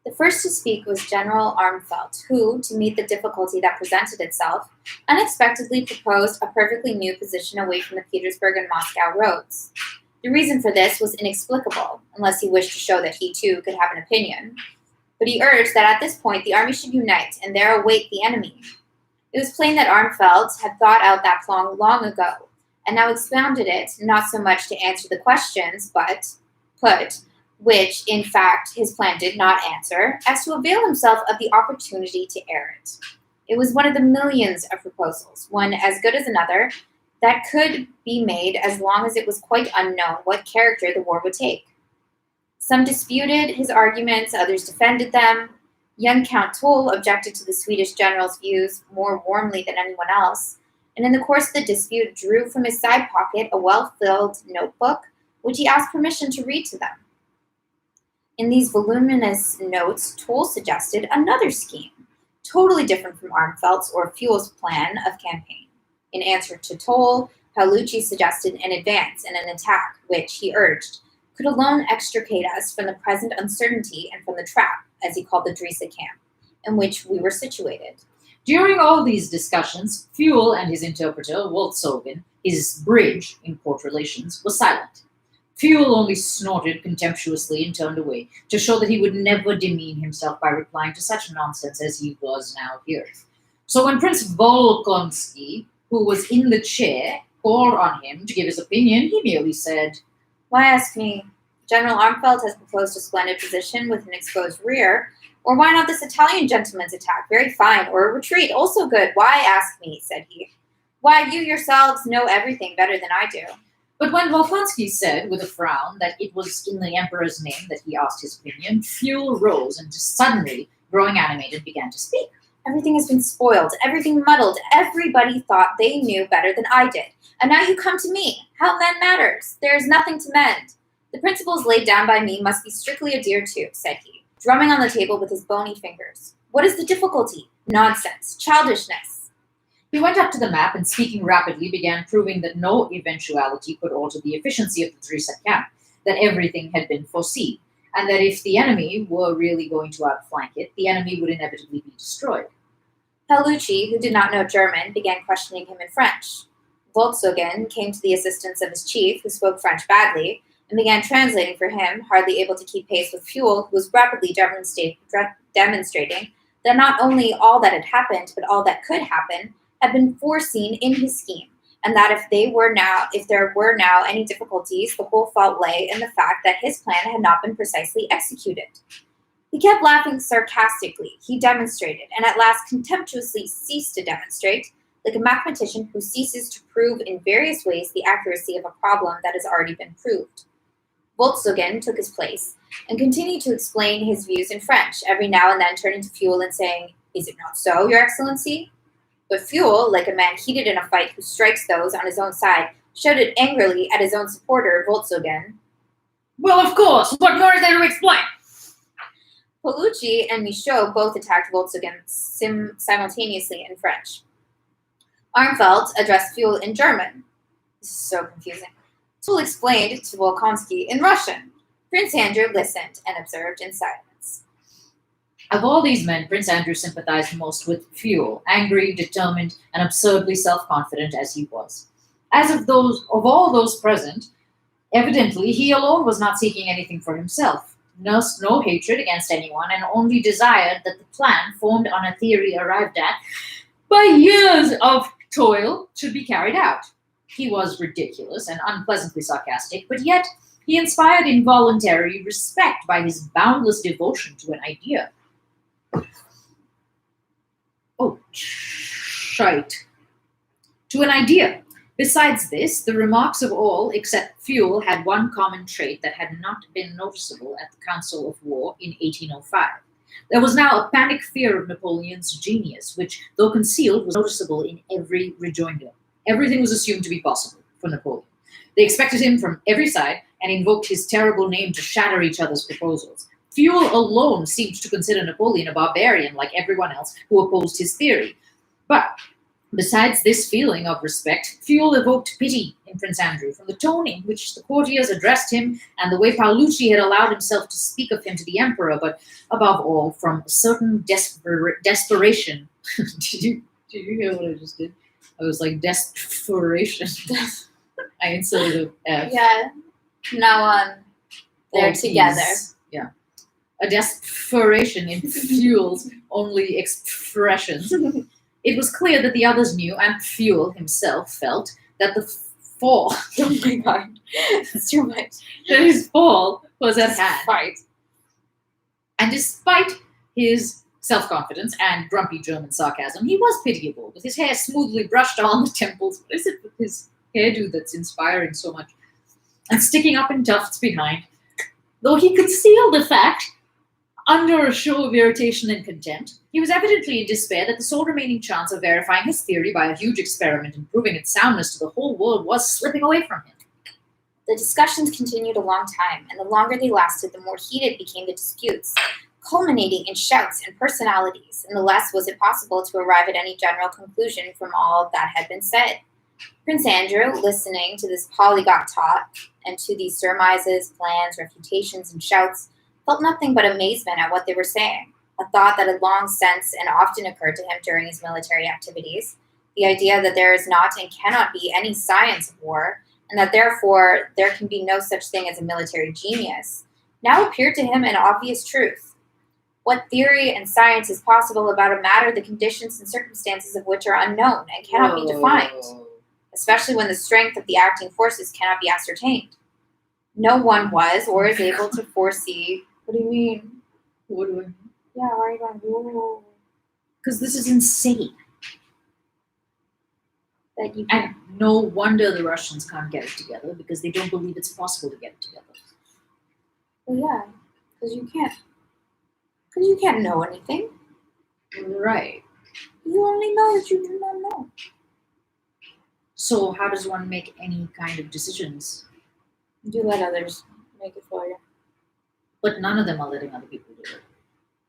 The first to speak was General Armfeldt, who, to meet the difficulty that presented itself, unexpectedly proposed a perfectly new position away from the Petersburg and Moscow roads. The reason for this was inexplicable, unless he wished to show that he too could have an opinion. But he urged that at this point the army should unite and there await the enemy. It was plain that Armfeldt had thought out that plan long ago, and now expounded it, not so much to answer the questions, but which, in fact, his plan did not answer, as to avail himself of the opportunity to air it. It was one of the millions of proposals, one as good as another, that could be made as long as it was quite unknown what character the war would take. Some disputed his arguments, others defended them. Young Count Toll objected to the Swedish general's views more warmly than anyone else, and in the course of the dispute drew from his side pocket a well-filled notebook, which he asked permission to read to them. In these voluminous notes, Toll suggested another scheme, totally different from Armfeldt's or Fuhl's plan of campaign. In answer to Toll, Paolucci suggested an advance and an attack, which, he urged, could alone extricate us from the present uncertainty and from the trap, as he called the Drisa camp, in which we were situated. During all these discussions, Fuhl and his interpreter, Wolzogen, his bridge in court relations, was silent. Fuhl only snorted contemptuously and turned away, to show that he would never demean himself by replying to such nonsense as he was now hearing. So when Prince Volkonsky, who was in the chair, called on him to give his opinion, he merely said, Why ask me? General Armfeldt has proposed a splendid position with an exposed rear, or why not this Italian gentleman's attack? Very fine. Or a retreat, also good. Why ask me? Said he. Why, you yourselves know everything better than I do. But when Volkonsky said, with a frown, that it was in the emperor's name that he asked his opinion, Fuhl rose and just suddenly, growing animated, began to speak. Everything has been spoiled, everything muddled. Everybody thought they knew better than I did. And now you come to me. How mend matters? There is nothing to mend. The principles laid down by me must be strictly adhered to, said he, drumming on the table with his bony fingers. What is the difficulty? Nonsense. Childishness. He went up to the map and, speaking rapidly, began proving that no eventuality could alter the efficiency of the Drisa camp, that everything had been foreseen, and that if the enemy were really going to outflank it, the enemy would inevitably be destroyed. Paolucci, who did not know German, began questioning him in French. Volzogen came to the assistance of his chief, who spoke French badly, and began translating for him, hardly able to keep pace with Fuhl, who was rapidly demonstrating that not only all that had happened, but all that could happen, had been foreseen in his scheme, and that if there were now any difficulties, the whole fault lay in the fact that his plan had not been precisely executed. He kept laughing sarcastically. He demonstrated, and at last contemptuously ceased to demonstrate, like a mathematician who ceases to prove in various ways the accuracy of a problem that has already been proved. Volkswagen took his place and continued to explain his views in French, every now and then turning to Fuel and saying, "Is it not so, Your Excellency?" But Fuel, like a man heated in a fight who strikes those on his own side, shouted angrily at his own supporter, Volkswagen. Well, of course. What more is there to explain? Paolucci and Michaud both attacked Volkswagen simultaneously in French. Armfeldt addressed Fuel in German. This is so confusing. Fuel explained to Volkonsky in Russian. Prince Andrew listened and observed in silence. Of all these men, Prince Andrew sympathized most with Fuel, angry, determined, and absurdly self-confident as he was. As of all those present, evidently he alone was not seeking anything for himself, nursed no hatred against anyone, and only desired that the plan formed on a theory arrived at by years of toil should be carried out. He was ridiculous and unpleasantly sarcastic, but yet he inspired involuntary respect by his boundless devotion to an idea. Oh, shite. To an idea. Besides this, the remarks of all except Fuel had one common trait that had not been noticeable at the Council of War in 1805. There was now a panic fear of Napoleon's genius, which, though concealed, was noticeable in every rejoinder. Everything was assumed to be possible for Napoleon. They expected him from every side and invoked his terrible name to shatter each other's proposals. Fuel alone seemed to consider Napoleon a barbarian like everyone else who opposed his theory. But besides this feeling of respect, Fuel evoked pity in Prince Andrew from the tone in which the courtiers addressed him and the way Paolucci had allowed himself to speak of him to the emperor, but above all, from a certain desperation. Did you hear what I just did? I was like, desperation. I inserted a F. Yeah. Now on. They're together. Yeah. A desperation in Fuel's only expressions. It was clear that the others knew, and Fuel himself felt, that the fall. Oh my god. It's too much. That his fall was at hand. Fight. And despite his self-confidence and grumpy German sarcasm, he was pitiable, with his hair smoothly brushed on the temples. What is it with his hairdo that's inspiring so much? And sticking up in tufts behind. Though he concealed the fact under a show of irritation and contempt, he was evidently in despair that the sole remaining chance of verifying his theory by a huge experiment and proving its soundness to the whole world was slipping away from him. The discussions continued a long time, and the longer they lasted, the more heated became the disputes, culminating in shouts and personalities, and the less was it possible to arrive at any general conclusion from all that had been said. Prince Andrew, listening to this polyglot talk and to these surmises, plans, refutations, and shouts, felt nothing but amazement at what they were saying, a thought that had long since and often occurred to him during his military activities, the idea that there is not and cannot be any science of war, and that therefore there can be no such thing as a military genius, now appeared to him an obvious truth. What theory and science is possible about a matter the conditions and circumstances of which are unknown and cannot be defined, especially when the strength of the acting forces cannot be ascertained? No one was or is able to foresee. What do you mean? What do I mean? Yeah, why are you going, whoa? Because this is insane. That you And no wonder the Russians can't get it together, because they don't believe it's possible to get it together. Well, yeah, because you can't. Because you can't know anything. Right. You only know that you do not know. So how does one make any kind of decisions? You let others make it for you. But none of them are letting other people do it.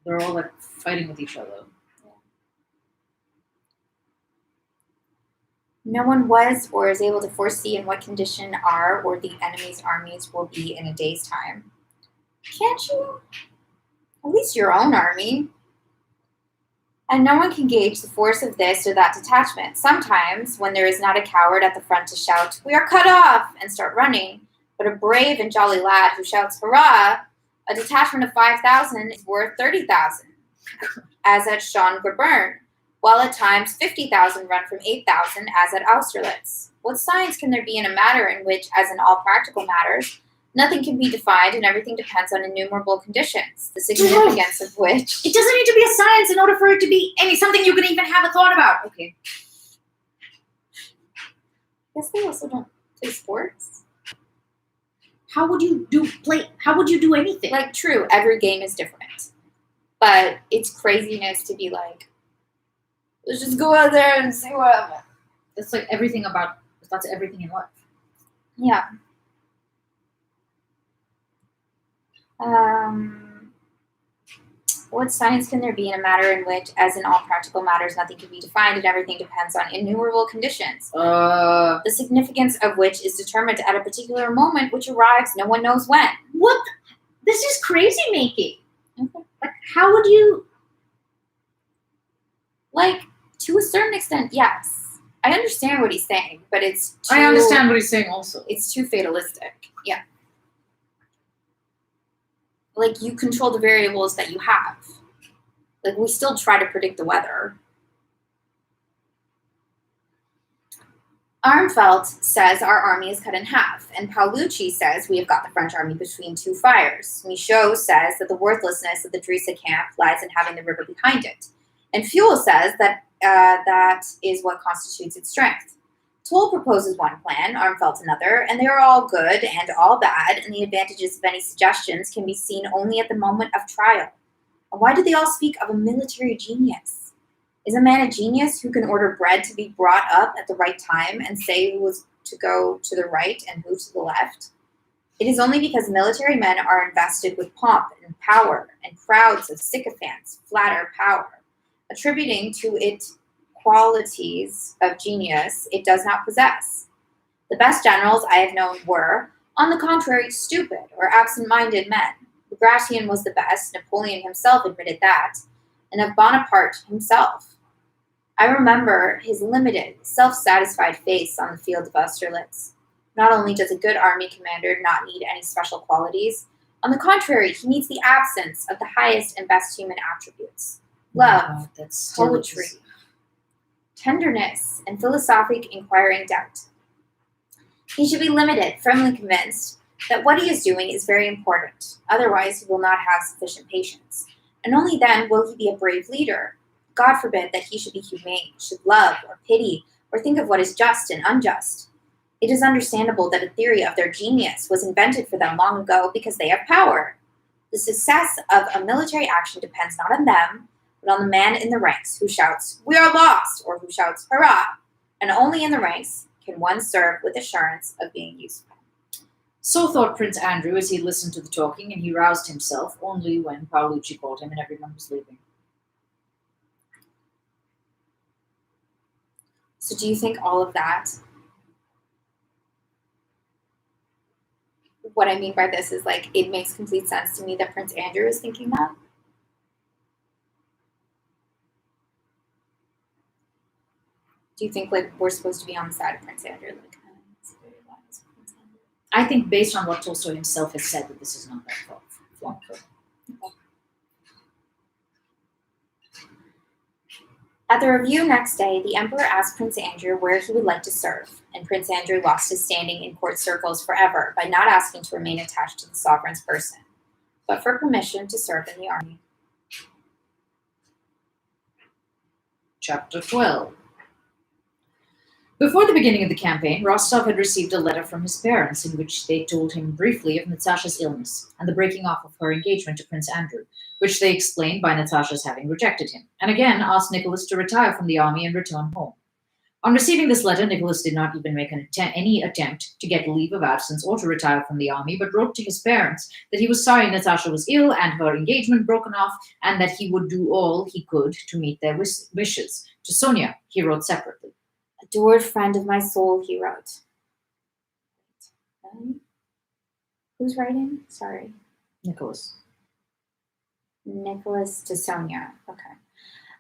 They're all like fighting with each other. No one was or is able to foresee in what condition our or the enemy's armies will be in a day's time. Can't you? At least your own army. And no one can gauge the force of this or that detachment. Sometimes, when there is not a coward at the front to shout, "We are cut off!" and start running, but a brave and jolly lad who shouts, "Hurrah!" a detachment of 5,000 is worth 30,000, as at Schön-Grabern, while at times 50,000 run from 8,000, as at Austerlitz. What science can there be in a matter in which, as in all practical matters, nothing can be defined and everything depends on innumerable conditions, the significance of which... It doesn't need to be a science in order for it to be something you can even have a thought about. Okay. I guess they also don't play sports. How would you do anything? Like, true, every game is different. But it's craziness to be like, let's just go out there and see what happens. That's everything in life. Yeah. What science can there be in a matter in which, as in all practical matters, nothing can be defined and everything depends on innumerable conditions? The significance of which is determined at a particular moment which arrives no one knows when. What? This is crazy making. Okay. Like, how would you... Like, to a certain extent, yes. I understand what he's saying, but it's too... I understand what he's saying also. It's too fatalistic. Yeah. Like, you control the variables that you have. Like, we still try to predict the weather. Armfeldt says our army is cut in half, and Paolucci says we have got the French army between two fires. Michaud says that the worthlessness of the Drissa camp lies in having the river behind it. And Fuel says that that is what constitutes its strength. Toll proposes one plan, Armfeldt another, and they are all good and all bad, and the advantages of any suggestions can be seen only at the moment of trial. And why do they all speak of a military genius? Is a man a genius who can order bread to be brought up at the right time and say who is to go to the right and who to the left? It is only because military men are invested with pomp and power, and crowds of sycophants flatter power, attributing to it qualities of genius it does not possess. The best generals I have known were, on the contrary, stupid or absent-minded men. Bagration was the best, Napoleon himself admitted that, and of Bonaparte himself. I remember his limited, self-satisfied face on the field of Austerlitz. Not only does a good army commander not need any special qualities, on the contrary, he needs the absence of the highest and best human attributes. Love, poetry, tenderness, and philosophic inquiring doubt. He should be limited, firmly convinced that what he is doing is very important, otherwise he will not have sufficient patience, and only then will he be a brave leader. God forbid that he should be humane, should love or pity, or think of what is just and unjust. It is understandable that a theory of their genius was invented for them long ago because they have power. The success of a military action depends not on them, but on the man in the ranks who shouts, "We are lost," or who shouts, "Hurrah!" And only in the ranks can one serve with assurance of being useful. So thought Prince Andrew as he listened to the talking, and he roused himself only when Paolucci called him and everyone was leaving. So do you think all of that, what I mean by this is like, it makes complete sense to me that Prince Andrew is thinking that? Do you think like we're supposed to be on the side of Prince Andrew? Like, it's very wise, Prince Andrew. I think based on what Tolstoy himself has said that this is not that flawed. Okay. At the review next day, the emperor asked Prince Andrew where he would like to serve, and Prince Andrew lost his standing in court circles forever by not asking to remain attached to the sovereign's person, but for permission to serve in the army. Chapter 12. Before the beginning of the campaign, Rostov had received a letter from his parents in which they told him briefly of Natasha's illness and the breaking off of her engagement to Prince Andrew, which they explained by Natasha's having rejected him, and again asked Nicolas to retire from the army and return home. On receiving this letter, Nicolas did not even make any attempt to get leave of absence or to retire from the army, but wrote to his parents that he was sorry Natasha was ill and her engagement broken off, and that he would do all he could to meet their wishes. To Sonia, he wrote separately. Adored friend of my soul, he wrote. Who's writing? Sorry. Nicolas. Nicolas to Sonia. Okay.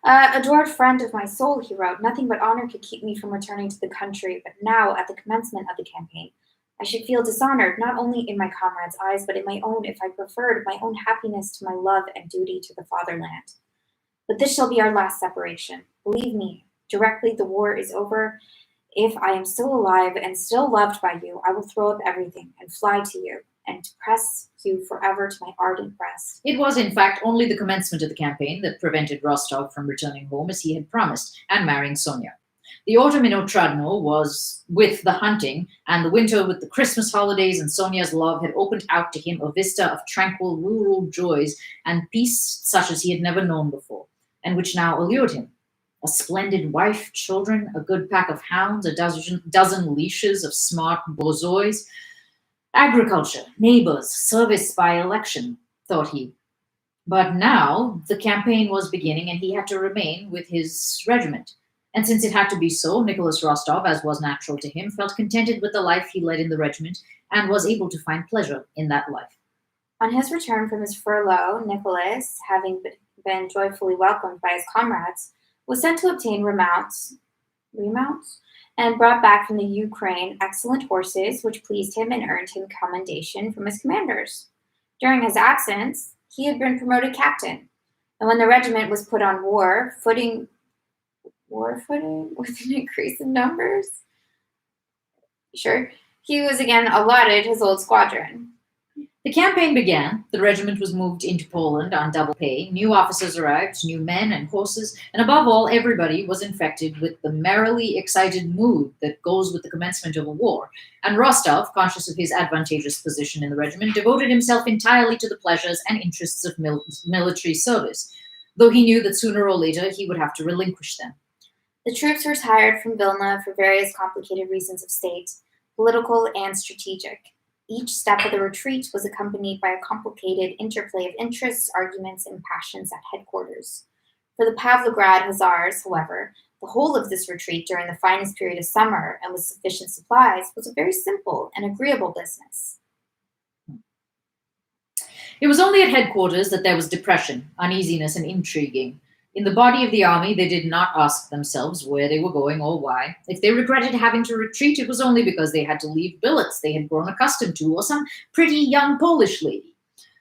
Adored friend of my soul, he wrote. Nothing but honor could keep me from returning to the country, but now, at the commencement of the campaign, I should feel dishonored, not only in my comrades' eyes, but in my own, if I preferred my own happiness to my love and duty to the fatherland. But this shall be our last separation. Believe me, directly the war is over, if I am still alive and still loved by you, I will throw up everything and fly to you and press you forever to my ardent breast. It was, in fact, only the commencement of the campaign that prevented Rostov from returning home as he had promised and marrying Sonia. The autumn in Otradno was with the hunting, and the winter with the Christmas holidays and Sonia's love had opened out to him a vista of tranquil rural joys and peace such as he had never known before, and which now allured him. A splendid wife, children, a good pack of hounds, a dozen leashes of smart borzois, agriculture, neighbors, service by election, thought he. But now the campaign was beginning and he had to remain with his regiment. And since it had to be so, Nicholas Rostov, as was natural to him, felt contented with the life he led in the regiment and was able to find pleasure in that life. On his return from his furlough, Nicholas, having been joyfully welcomed by his comrades, was sent to obtain remounts, and brought back from the Ukraine excellent horses, which pleased him and earned him commendation from his commanders. During his absence, he had been promoted captain, and when the regiment was put on war footing with an increase in numbers, he was again allotted his old squadron. The campaign began, the regiment was moved into Poland on double pay, new officers arrived, new men and horses, and above all, everybody was infected with the merrily excited mood that goes with the commencement of a war, and Rostov, conscious of his advantageous position in the regiment, devoted himself entirely to the pleasures and interests of military service, though he knew that sooner or later he would have to relinquish them. The troops were retired from Vilna for various complicated reasons of state, political and strategic. Each step of the retreat was accompanied by a complicated interplay of interests, arguments, and passions at headquarters. For the Pavlograd Hussars, however, the whole of this retreat during the finest period of summer and with sufficient supplies was a very simple and agreeable business. It was only at headquarters that there was depression, uneasiness, and intriguing. In the body of the army, they did not ask themselves where they were going or why. If they regretted having to retreat, it was only because they had to leave billets they had grown accustomed to, or some pretty young Polish lady.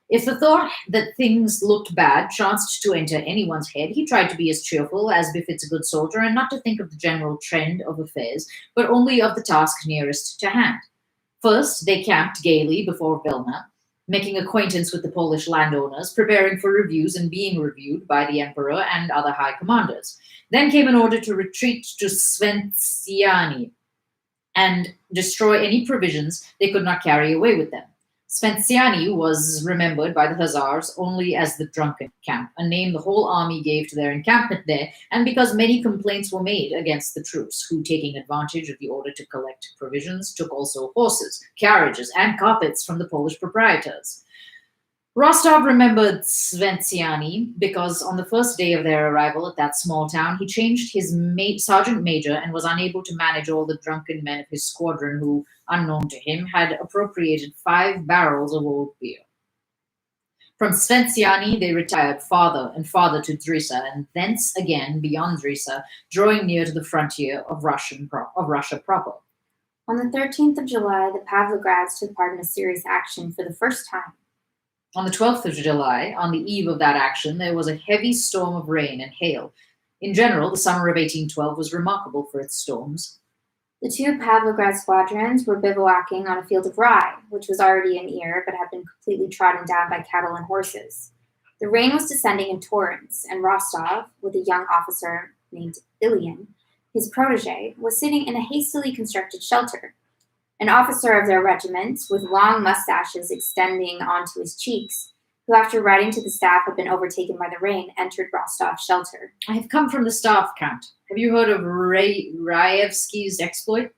If the thought that things looked bad chanced to enter anyone's head, he tried to be as cheerful as befits a good soldier and not to think of the general trend of affairs, but only of the task nearest to hand. First, they camped gaily before Vilna, making acquaintance with the Polish landowners, preparing for reviews and being reviewed by the emperor and other high commanders. Then came an order to retreat to Sventsiani and destroy any provisions they could not carry away with them. Sventsiani was remembered by the Hussars only as the drunken camp, a name the whole army gave to their encampment there, and because many complaints were made against the troops, who, taking advantage of the order to collect provisions, took also horses, carriages, and carpets from the Polish proprietors. Rostov remembered Sventsiani because on the first day of their arrival at that small town, he changed his sergeant major and was unable to manage all the drunken men of his squadron who, unknown to him, had appropriated 5 barrels of old beer. From Sventsiani, they retired farther and farther to Drisa, and thence again beyond Drisa, drawing near to the frontier of Russia proper. On the 13th of July, the Pavlograds took part in a serious action for the first time. On the 12th of July, on the eve of that action, there was a heavy storm of rain and hail. In general, the summer of 1812 was remarkable for its storms. The 2 Pavlograd squadrons were bivouacking on a field of rye, which was already in ear but had been completely trodden down by cattle and horses. The rain was descending in torrents, and Rostov, with a young officer named Ilian, his protege, was sitting in a hastily constructed shelter. An officer of their regiment, with long mustaches extending onto his cheeks, who after riding to the staff had been overtaken by the rain, entered Rostov's shelter. "I have come from the staff, Count. Have you heard of Raevski's exploit?"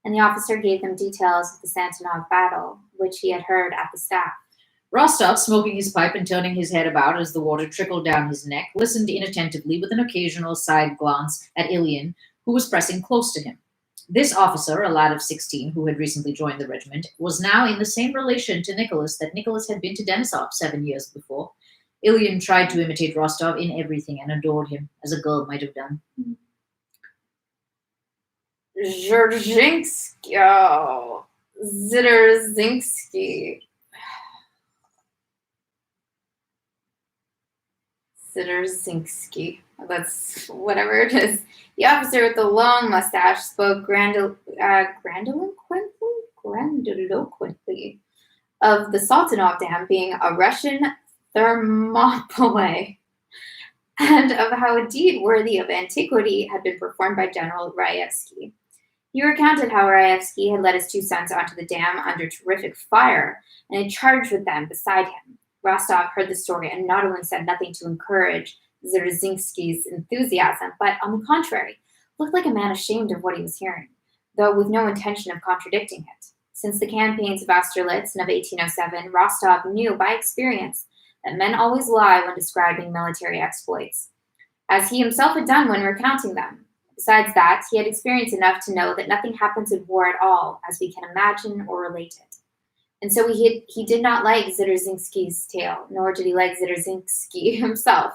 And the officer gave them details of the Santonov battle, which he had heard at the staff. Rostov, smoking his pipe and turning his head about as the water trickled down his neck, listened inattentively with an occasional side glance at Ilian, who was pressing close to him. This officer, a lad of 16 who had recently joined the regiment, was now in the same relation to Nicolas that Nicolas had been to Denisov 7 years before. Ilian tried to imitate Rostov in everything and adored him, as a girl might have done. Zherzhinsky, Zidorzinski, Zderzinski. That's whatever it is. The officer with the long mustache spoke grandiloquently of the Sultanov Dam being a Russian Thermopylae, and of how a deed worthy of antiquity had been performed by General Raevsky. He recounted how Raevsky had led his two sons onto the dam under terrific fire and had charged with them beside him. Rostov heard the story and not only said nothing to encourage Zerzinski's enthusiasm, but on the contrary, looked like a man ashamed of what he was hearing, though with no intention of contradicting it. Since the campaigns of Austerlitz and of 1807, Rostov knew by experience that men always lie when describing military exploits, as he himself had done when recounting them. Besides that, he had experience enough to know that nothing happens in war at all as we can imagine or relate it. And so he did not like Zderzinski's tale, nor did he like Zderzinski himself,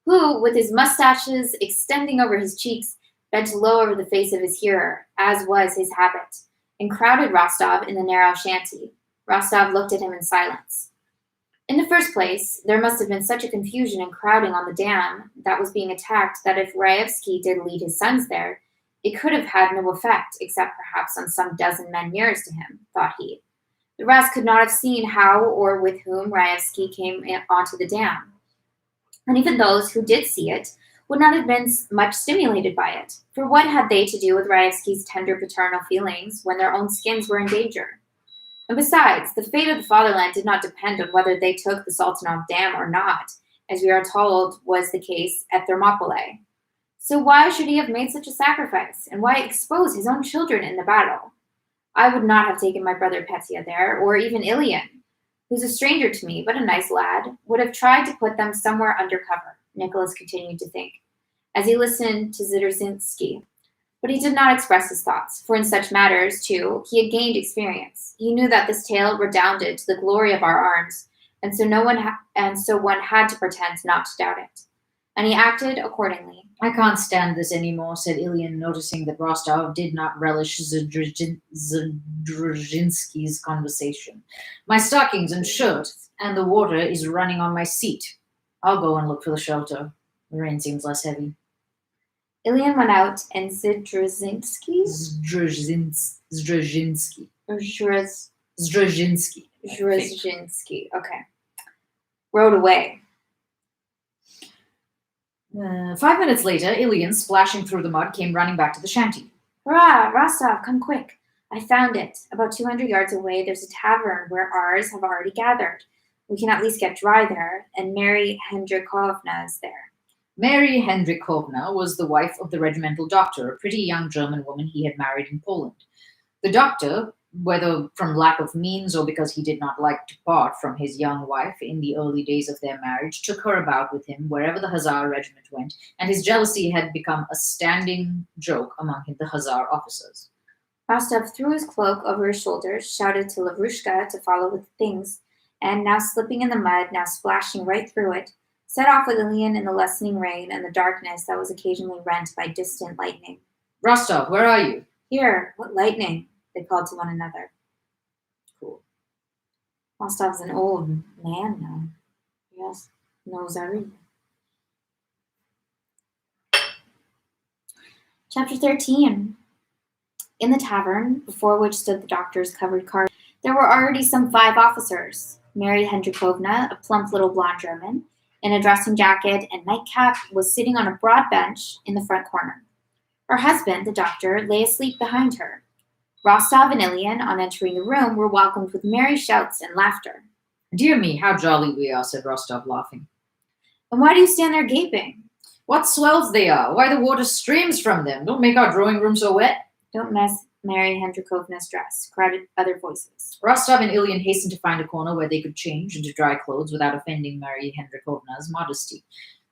who, with his mustaches extending over his cheeks, bent low over the face of his hearer, as was his habit, and crowded Rostov in the narrow shanty. Rostov looked at him in silence. In the first place, there must have been such a confusion and crowding on the dam that was being attacked that if Raevsky did lead his sons there, it could have had no effect, except perhaps on some dozen men nearest to him, thought he. The rest could not have seen how or with whom Raevsky came onto the dam. And even those who did see it would not have been much stimulated by it, for what had they to do with Raevsky's tender paternal feelings when their own skins were in danger? And besides, the fate of the fatherland did not depend on whether they took the Sultanov Dam or not, as we are told was the case at Thermopylae. So why should he have made such a sacrifice, and why expose his own children in the battle? I would not have taken my brother Petya there, or even Ilian, who's a stranger to me, but a nice lad, would have tried to put them somewhere under cover, Nicolas continued to think, as he listened to Zderzinski. But he did not express his thoughts, for in such matters, too, he had gained experience. He knew that this tale redounded to the glory of our arms, and so one had to pretend not to doubt it. And he acted accordingly. I can't stand this anymore, said Ilian, noticing that Rostov did not relish Zdrzinski's conversation. My stockings and shirt, and the water is running on my seat. I'll go and look for the shelter. The rain seems less heavy. Ilian went out, and Zdrzinski, okay, rode away. 5 minutes later, Ilian, splashing through the mud, came running back to the shanty. Hurrah, Rostov, come quick. I found it. About 200 yards away, there's a tavern where ours have already gathered. We can at least get dry there, and Mary Hendrikovna is there. Mary Hendrikovna was the wife of the regimental doctor, a pretty young German woman he had married in Poland. The doctor, whether from lack of means or because he did not like to part from his young wife in the early days of their marriage, took her about with him wherever the Hussar regiment went, and his jealousy had become a standing joke among the Hussar officers. Rostov threw his cloak over his shoulders, shouted to Lavrushka to follow with the things, and now slipping in the mud, now splashing right through it, set off with Ilian in the lessening rain and the darkness that was occasionally rent by distant lightning. Rostov, where are you? Here, what lightning? They called to one another. Cool. Rostov's an old man now. Yes, knows everything. Chapter 13. In the tavern, before which stood the doctor's covered cart, there were already some 5 officers. Mary Hendrikovna, a plump little blonde German, in a dressing jacket and nightcap, was sitting on a broad bench in the front corner. Her husband, the doctor, lay asleep behind her. Rostov and Ilian, on entering the room, were welcomed with merry shouts and laughter. Dear me, how jolly we are, said Rostov, laughing. And why do you stand there gaping? What swells they are! Why, the water streams from them! Don't make our drawing room so wet! Don't mess Mary Hendrikovna's dress, cried other voices. Rostov and Ilian hastened to find a corner where they could change into dry clothes without offending Mary Hendrikovna's modesty.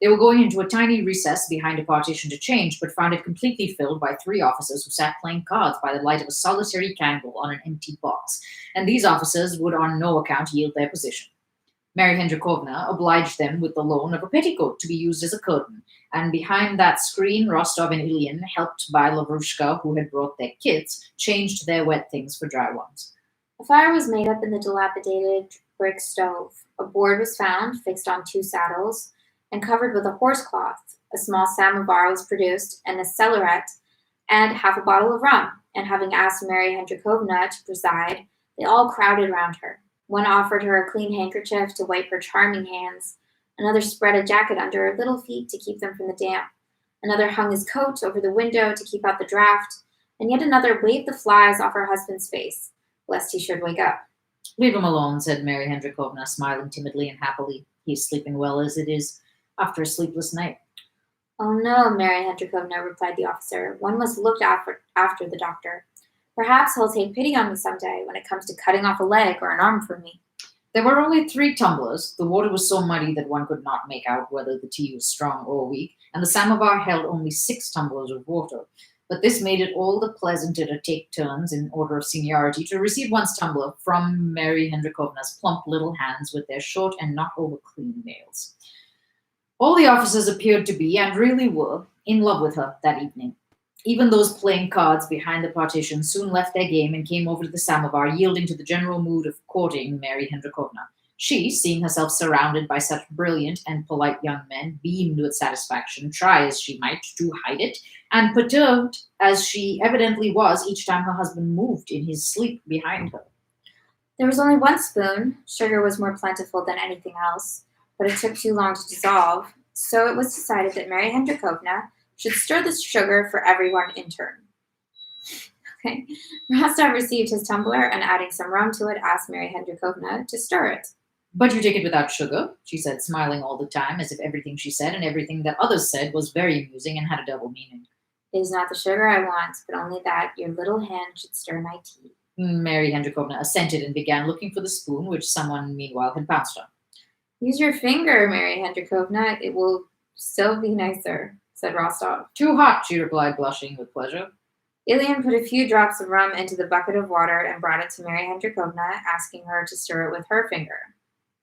They were going into a tiny recess behind a partition to change, but found it completely filled by 3 officers who sat playing cards by the light of a solitary candle on an empty box, and these officers would on no account yield their position. Mary Hendrikovna obliged them with the loan of a petticoat to be used as a curtain, and behind that screen, Rostov and Ilian, helped by Lavrushka, who had brought their kits, changed their wet things for dry ones. A fire was made up in the dilapidated brick stove. A board was found, fixed on 2 saddles, and covered with a horsecloth. A small samovar was produced, and a cellaret, and half a bottle of rum, and having asked Mary Hendrikovna to preside, they all crowded round her. One offered her a clean handkerchief to wipe her charming hands, another spread a jacket under her little feet to keep them from the damp, another hung his coat over the window to keep out the draught, and yet another waved the flies off her husband's face, lest he should wake up. Leave him alone, said Mary Hendrikovna, smiling timidly and happily. He is sleeping well as it is, after a sleepless night. Oh no, Mary Hendrikovna, replied the officer. One must look after the doctor. Perhaps he'll take pity on me some day when it comes to cutting off a leg or an arm for me. There were only 3 tumblers. The water was so muddy that one could not make out whether the tea was strong or weak, and the samovar held only 6 tumblers of water. But this made it all the pleasanter to take turns in order of seniority to receive one's tumbler from Mary Hendrikovna's plump little hands with their short and not over clean nails. All the officers appeared to be, and really were, in love with her that evening. Even those playing cards behind the partition soon left their game and came over to the samovar, yielding to the general mood of courting Mary Hendrikovna. She, seeing herself surrounded by such brilliant and polite young men, beamed with satisfaction, try as she might to hide it, and perturbed as she evidently was each time her husband moved in his sleep behind her. There was only 1 spoon. Sugar was more plentiful than anything else, but it took too long to dissolve, so it was decided that Mary Hendrikovna should stir the sugar for everyone in turn. Okay. Rostov received his tumbler and, adding some rum to it, asked Mary Hendrikovna to stir it. But you take it without sugar, she said, smiling all the time, as if everything she said and everything that others said was very amusing and had a double meaning. It is not the sugar I want, but only that your little hand should stir my tea. Mary Hendrikovna assented and began looking for the spoon, which someone meanwhile had pounced on. Use your finger, Mary Hendrikovna. It will still be nicer, said Rostov. Too hot, she replied, blushing with pleasure. Ilian put a few drops of rum into the bucket of water and brought it to Mary Hendrikovna, asking her to stir it with her finger.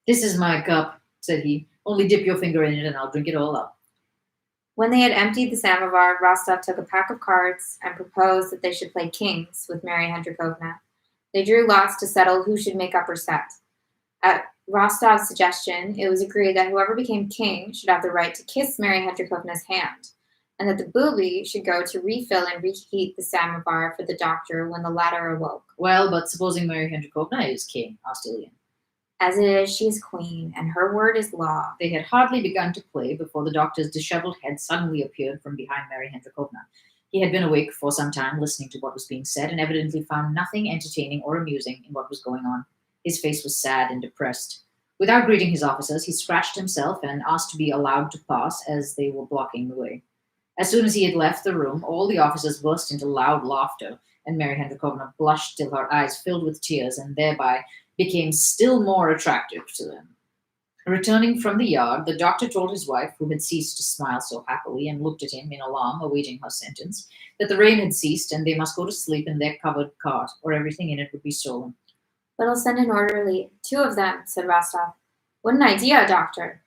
This is my cup, said he. Only dip your finger in it and I'll drink it all up. When they had emptied the samovar, Rostov took a pack of cards and proposed that they should play kings with Mary Hendrikovna. They drew lots to settle who should make up her set. At Rostov's suggestion, it was agreed that whoever became king should have the right to kiss Mary Hendrikovna's hand, and that the booby should go to refill and reheat the samovar for the doctor when the latter awoke. Well, but supposing Mary Hendrikovna is king, asked Ilian. As it is, she is queen, and her word is law. They had hardly begun to play before the doctor's disheveled head suddenly appeared from behind Mary Hendrikovna. He had been awake for some time, listening to what was being said, and evidently found nothing entertaining or amusing in what was going on. His face was sad and depressed. Without greeting his officers, he scratched himself and asked to be allowed to pass as they were blocking the way. As soon as he had left the room, all the officers burst into loud laughter, and Mary Hendrikovna blushed till her eyes filled with tears and thereby became still more attractive to them. Returning from the yard, the doctor told his wife, who had ceased to smile so happily and looked at him in alarm, awaiting her sentence, that the rain had ceased and they must go to sleep in their covered cart, or everything in it would be stolen. But I'll send an orderly. 2 of them, said Rostov. What an idea, doctor.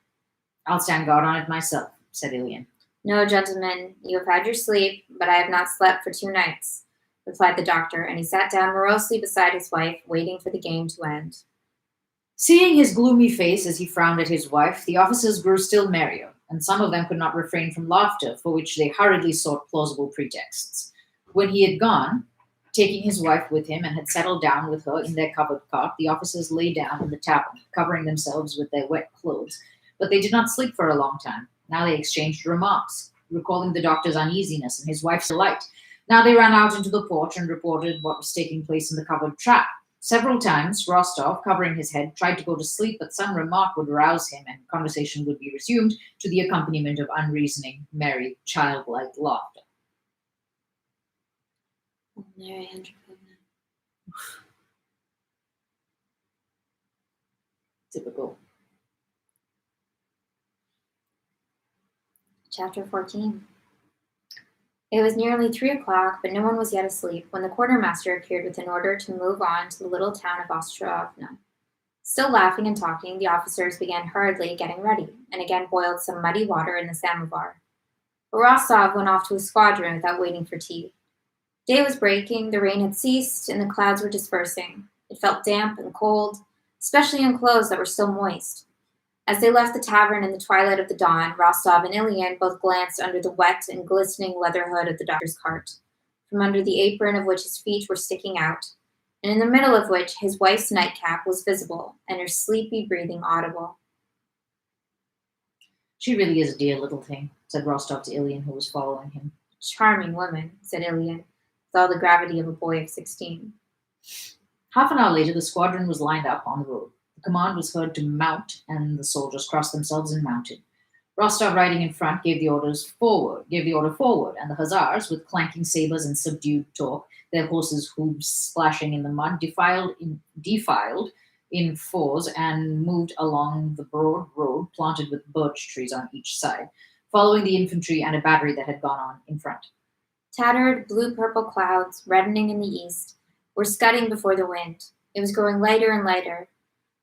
I'll stand guard on it myself, said Ilian. No, gentlemen, you have had your sleep, but I have not slept for 2 nights, replied the doctor, and he sat down morosely beside his wife, waiting for the game to end. Seeing his gloomy face as he frowned at his wife, the officers grew still merrier, and some of them could not refrain from laughter, for which they hurriedly sought plausible pretexts. When he had gone, taking his wife with him, and had settled down with her in their covered cart, the officers lay down in the tavern, covering themselves with their wet clothes, but they did not sleep for a long time. Now they exchanged remarks, recalling the doctor's uneasiness and his wife's delight. Now they ran out into the porch and reported what was taking place in the covered trap. Several times, Rostov, covering his head, tried to go to sleep, but some remark would rouse him and conversation would be resumed to the accompaniment of unreasoning, merry, childlike laughter. Oh, Mary Hendrikovna. Typical. Chapter 14. It was nearly 3 o'clock, but no one was yet asleep when the quartermaster appeared with an order to move on to the little town of Ostrovna. Still laughing and talking, the officers began hurriedly getting ready, and again boiled some muddy water in the samovar. But Rostov went off to his squadron without waiting for tea. Day was breaking, the rain had ceased, and the clouds were dispersing. It felt damp and cold, especially in clothes that were still moist. As they left the tavern in the twilight of the dawn, Rostov and Ilian both glanced under the wet and glistening leather hood of the doctor's cart, from under the apron of which his feet were sticking out, and in the middle of which his wife's nightcap was visible and her sleepy breathing audible. She really is a dear little thing, said Rostov to Ilian, who was following him. Charming woman, said Ilian, with all the gravity of a boy of 16. Half an hour later, the squadron was lined up on the road. The command was heard to mount, and the soldiers crossed themselves and mounted. Rostov, riding in front, gave the order forward, and the hussars, with clanking sabers and subdued talk, their horses' hooves splashing in the mud, defiled in fours and moved along the broad road planted with birch trees on each side, following the infantry and a battery that had gone on in front. Tattered blue-purple clouds, reddening in the east, were scudding before the wind. It was growing lighter and lighter.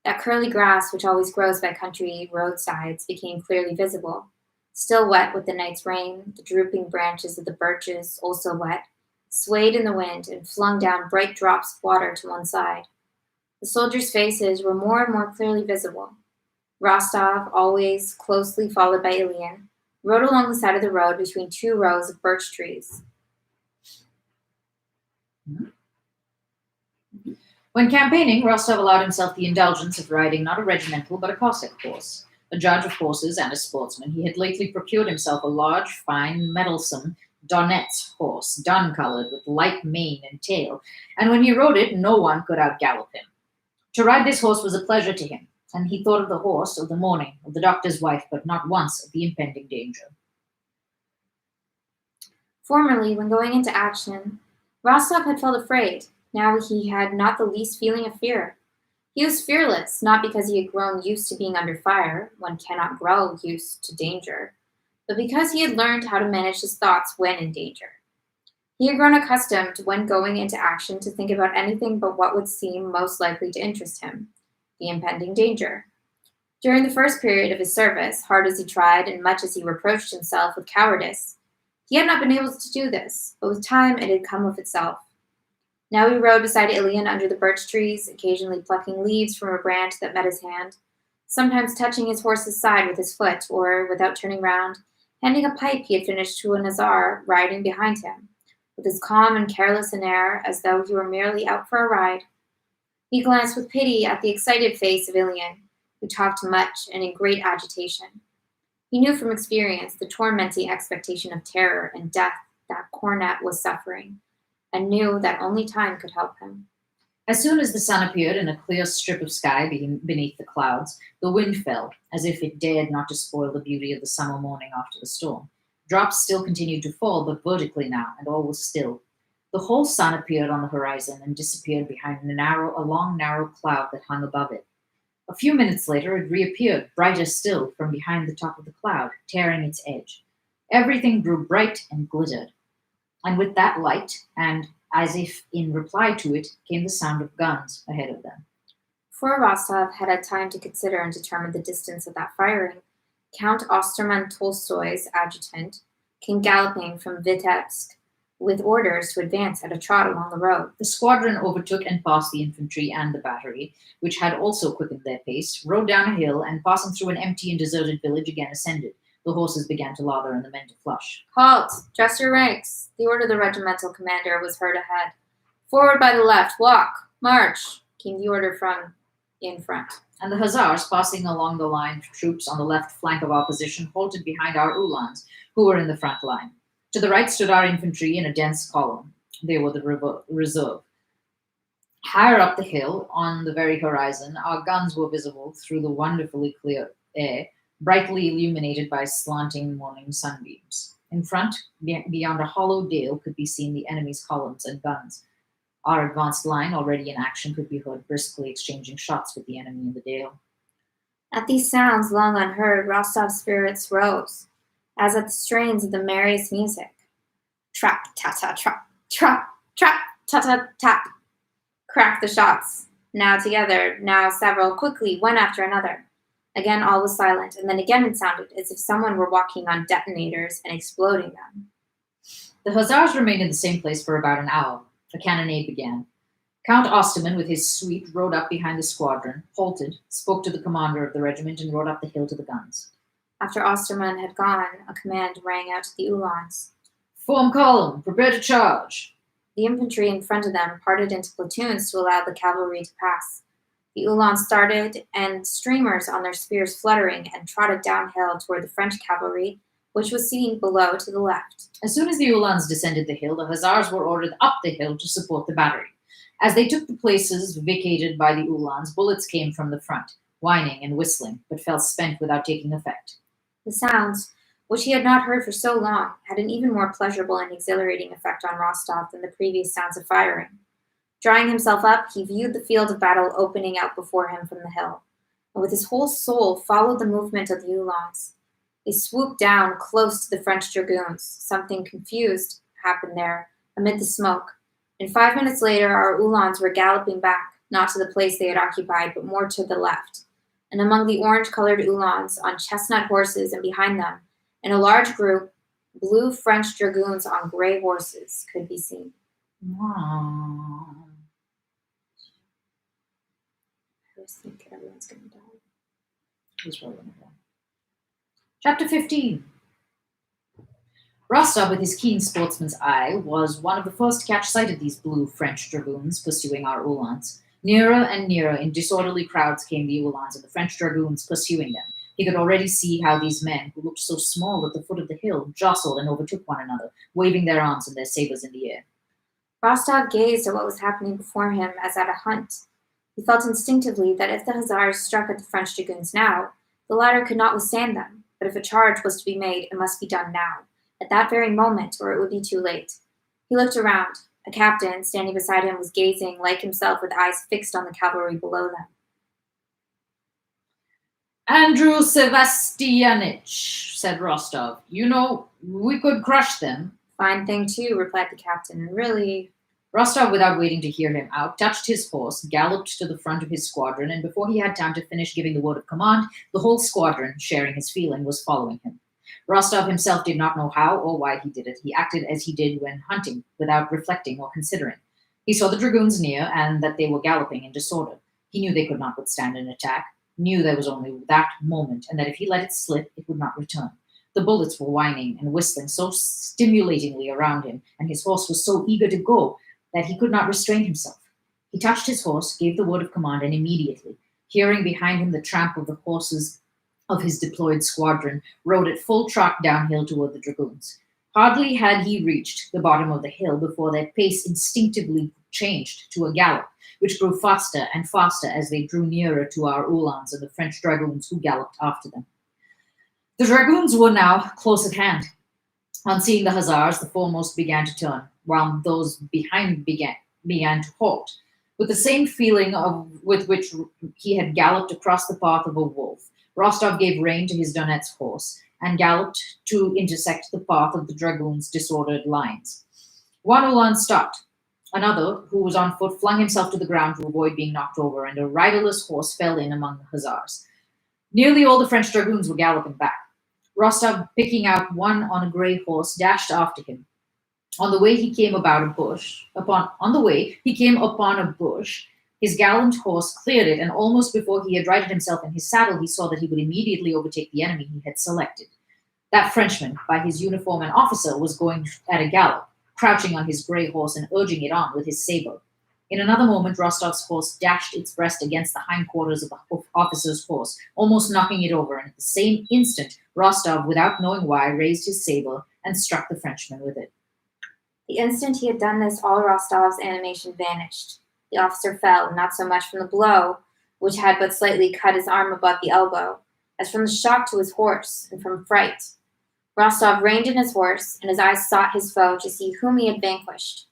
That curly grass which always grows by country roadsides became clearly visible. Still wet with the night's rain, the drooping branches of the birches, also wet, swayed in the wind and flung down bright drops of water to one side. The soldiers' faces were more and more clearly visible. Rostov, always closely followed by Ilian, rode along the side of the road between two rows of birch trees. When campaigning, Rostov allowed himself the indulgence of riding not a regimental but a Cossack horse. A judge of horses and a sportsman, he had lately procured himself a large, fine, mettlesome Donets horse, dun-colored, with light mane and tail, and when he rode it, no one could outgallop him. To ride this horse was a pleasure to him, and he thought of the horse, of the morning, of the doctor's wife, but not once of the impending danger. Formerly, when going into action, Rostov had felt afraid. Now he had not the least feeling of fear. He was fearless, not because he had grown used to being under fire, one cannot grow used to danger, but because he had learned how to manage his thoughts when in danger. He had grown accustomed, when going into action, to think about anything but what would seem most likely to interest him, the impending danger. During the first period of his service, hard as he tried and much as he reproached himself with cowardice, he had not been able to do this, but with time it had come of itself. Now he rode beside Ilian under the birch trees, occasionally plucking leaves from a branch that met his hand, sometimes touching his horse's side with his foot, or, without turning round, handing a pipe he had finished to an hussar riding behind him, with as calm and careless an air as though he were merely out for a ride. He glanced with pity at the excited face of Ilian, who talked much and in great agitation. He knew from experience the tormenting expectation of terror and death that Cornet was suffering, and knew that only time could help him. As soon as the sun appeared in a clear strip of sky beneath the clouds, the wind fell, as if it dared not to spoil the beauty of the summer morning after the storm. Drops still continued to fall, but vertically now, and all was still. The whole sun appeared on the horizon and disappeared behind a long, narrow cloud that hung above it. A few minutes later, it reappeared, brighter still, from behind the top of the cloud, tearing its edge. Everything grew bright and glittered. And with that light, and as if in reply to it, came the sound of guns ahead of them. Before Rostov had had time to consider and determine the distance of that firing, Count Osterman Tolstoy's adjutant came galloping from Vitebsk with orders to advance at a trot along the road. The squadron overtook and passed the infantry and the battery, which had also quickened their pace, rode down a hill, and passing through an empty and deserted village, again ascended. The horses began to lather and the men to flush. Halt! Dress your ranks! The order of the regimental commander was heard ahead. Forward by the left, walk, march, came the order from in front. And the hussars, passing along the line of troops on the left flank of our position, halted behind our uhlans, who were in the front line. To the right stood our infantry in a dense column. They were the reserve. Higher up the hill, on the very horizon, our guns were visible through the wonderfully clear air, brightly illuminated by slanting morning sunbeams. In front, beyond a hollow dale, could be seen the enemy's columns and guns. Our advanced line, already in action, could be heard briskly exchanging shots with the enemy in the dale. At these sounds, long unheard, Rostov's spirits rose, as at the strains of the merriest music. Trap, ta-ta, trap, trap, trap, ta-ta, tap. Cracked the shots, now together, now several, quickly, one after another. Again all was silent, and then again it sounded as if someone were walking on detonators and exploding them. The hussars remained in the same place for about an hour. A cannonade began. Count Osterman, with his suite, rode up behind the squadron, halted, spoke to the commander of the regiment, and rode up the hill to the guns. After Osterman had gone, a command rang out to the Uhlans. Form column, prepare to charge. The infantry in front of them parted into platoons to allow the cavalry to pass. The Uhlans started, and streamers on their spears fluttering, and trotted downhill toward the French cavalry, which was seen below to the left. As soon as the Uhlans descended the hill, the Hussars were ordered up the hill to support the battery. As they took the places vacated by the Uhlans, bullets came from the front, whining and whistling, but fell spent without taking effect. The sounds, which he had not heard for so long, had an even more pleasurable and exhilarating effect on Rostov than the previous sounds of firing. Drawing himself up, he viewed the field of battle opening out before him from the hill, and with his whole soul followed the movement of the Uhlans. They swooped down close to the French dragoons. Something confused happened there, amid the smoke, and 5 minutes later our Uhlans were galloping back, not to the place they had occupied, but more to the left. And among the orange-colored Uhlans, on chestnut horses and behind them, in a large group, blue French dragoons on gray horses could be seen. Wow. I always think everyone's going to die. Who's rolling it down? Chapter 15. Rostov, with his keen sportsman's eye, was one of the first to catch sight of these blue French dragoons pursuing our Uhlans. Nearer and nearer in disorderly crowds came the Uhlans and the French dragoons pursuing them. He could already see how these men, who looked so small at the foot of the hill, jostled and overtook one another, waving their arms and their sabers in the air. Rostov gazed at what was happening before him as at a hunt. He felt instinctively that if the Hussars struck at the French dragoons now, the latter could not withstand them, but if a charge was to be made, it must be done now, at that very moment, or it would be too late. He looked around. A captain, standing beside him, was gazing, like himself, with eyes fixed on the cavalry below them. Andrew Sevastianich, said Rostov. You know, we could crush them. Fine thing, too, replied the captain, and really... Rostov, without waiting to hear him out, touched his horse, galloped to the front of his squadron, and before he had time to finish giving the word of command, the whole squadron, sharing his feeling, was following him. Rostov himself did not know how or why he did it. He acted as he did when hunting, without reflecting or considering. He saw the dragoons near, and that they were galloping in disorder. He knew they could not withstand an attack, knew there was only that moment, and that if he let it slip, it would not return. The bullets were whining and whistling so stimulatingly around him, and his horse was so eager to go, that he could not restrain himself. He touched his horse, gave the word of command, and immediately, hearing behind him the tramp of the horses of his deployed squadron, rode at full trot downhill toward the dragoons. Hardly had he reached the bottom of the hill before their pace instinctively changed to a gallop, which grew faster and faster as they drew nearer to our Uhlans and the French dragoons who galloped after them. The dragoons were now close at hand. On seeing the Hussars, the foremost began to turn, while those behind began to halt. With the same feeling with which he had galloped across the path of a wolf, Rostov gave rein to his Donet's horse and galloped to intersect the path of the dragoons' disordered lines. One Uhlan stopped. Another, who was on foot, flung himself to the ground to avoid being knocked over, and a riderless horse fell in among the Hussars. Nearly all the French dragoons were galloping back. Rostov, picking out one on a gray horse, dashed after him. On the way he came upon a bush. His gallant horse cleared it, and almost before he had righted himself in his saddle, he saw that he would immediately overtake the enemy he had selected. That Frenchman, by his uniform and officer, was going at a gallop, crouching on his gray horse and urging it on with his saber. In another moment, Rostov's horse dashed its breast against the hindquarters of the officer's horse, almost knocking it over, and at the same instant, Rostov, without knowing why, raised his saber and struck the Frenchman with it. The instant he had done this, all Rostov's animation vanished. The officer fell, not so much from the blow, which had but slightly cut his arm above the elbow, as from the shock to his horse, and from fright. Rostov reined in his horse, and his eyes sought his foe to see whom he had vanquished.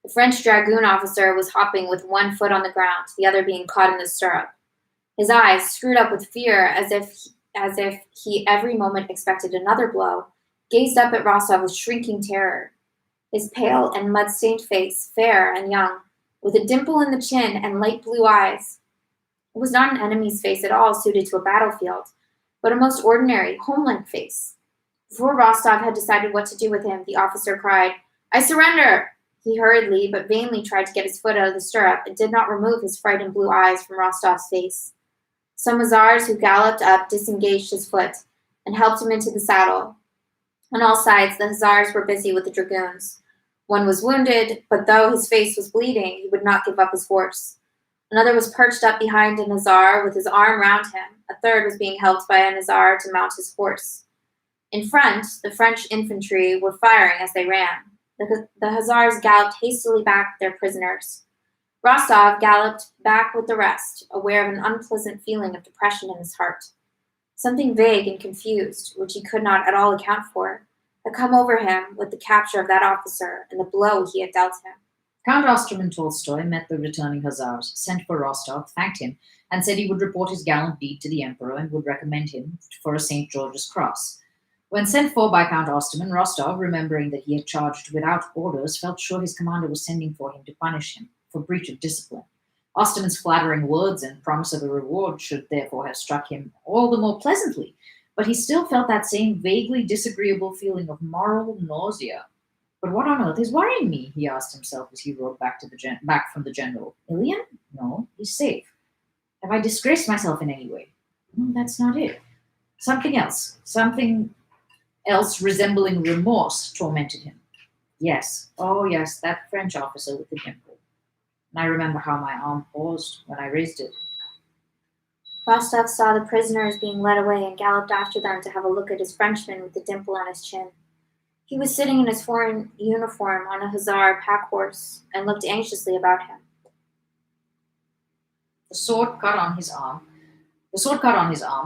The French dragoon officer was hopping with one foot on the ground, the other being caught in the stirrup. His eyes, screwed up with fear, as if he every moment expected another blow, gazed up at Rostov with shrinking terror. His pale and mud-stained face, fair and young, with a dimple in the chin and light blue eyes. It was not an enemy's face at all suited to a battlefield, but a most ordinary, home-like face. Before Rostov had decided what to do with him, the officer cried, "I surrender!" He hurriedly but vainly tried to get his foot out of the stirrup and did not remove his frightened blue eyes from Rostov's face. Some hussars who galloped up disengaged his foot and helped him into the saddle. On all sides, the hussars were busy with the dragoons. One was wounded, but though his face was bleeding, he would not give up his horse. Another was perched up behind an hussar with his arm round him. A third was being helped by an hussar to mount his horse. In front, the French infantry were firing as they ran. The hussars galloped hastily back with their prisoners. Rostov galloped back with the rest, aware of an unpleasant feeling of depression in his heart. Something vague and confused, which he could not at all account for, had come over him with the capture of that officer and the blow he had dealt him. Count Osterman Tolstoy met the returning hussars, sent for Rostov, thanked him, and said he would report his gallant deed to the emperor and would recommend him for a St. George's Cross. When sent for by Count Osterman, Rostov, remembering that he had charged without orders, felt sure his commander was sending for him to punish him for breach of discipline. Osterman's flattering words and promise of a reward should therefore have struck him all the more pleasantly, but he still felt that same vaguely disagreeable feeling of moral nausea. But what on earth is worrying me? He asked himself as he rode back from the general. Ilian? No, he's safe. Have I disgraced myself in any way? No, that's not it. Something else resembling remorse tormented him. Yes, oh yes, that French officer with the dimple. And I remember how my arm paused when I raised it. Rostov saw the prisoners being led away and galloped after them to have a look at his Frenchman with the dimple on his chin. He was sitting in his foreign uniform on a hussar pack horse and looked anxiously about him. The sword cut on his arm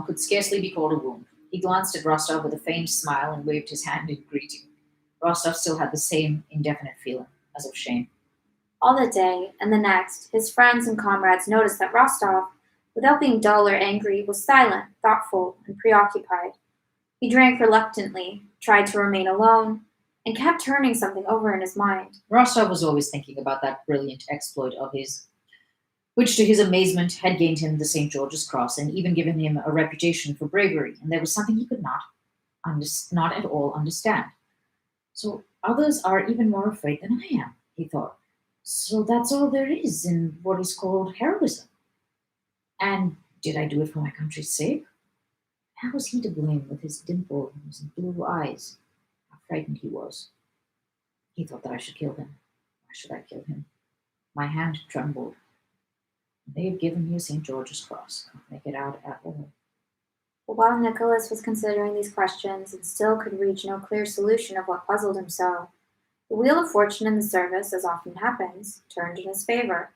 could scarcely be called a wound. He glanced at Rostov with a faint smile and waved his hand in greeting. Rostov still had the same indefinite feeling, as of shame. All that day and the next, his friends and comrades noticed that Rostov, without being dull or angry, was silent, thoughtful, and preoccupied. He drank reluctantly, tried to remain alone, and kept turning something over in his mind. Rostov was always thinking about that brilliant exploit of his, which to his amazement had gained him the St. George's Cross and even given him a reputation for bravery, and there was something he could not at all understand. So others are even more afraid than I am, he thought. So that's all there is in what is called heroism. And did I do it for my country's sake? How was he to blame with his dimple and his blue eyes? How frightened he was. He thought that I should kill him. Why should I kill him? My hand trembled. They have given me a St. George's Cross. Can't make it out at all. But while Nicolas was considering these questions and still could reach no clear solution of what puzzled him so, the wheel of fortune in the service, as often happens, turned in his favor.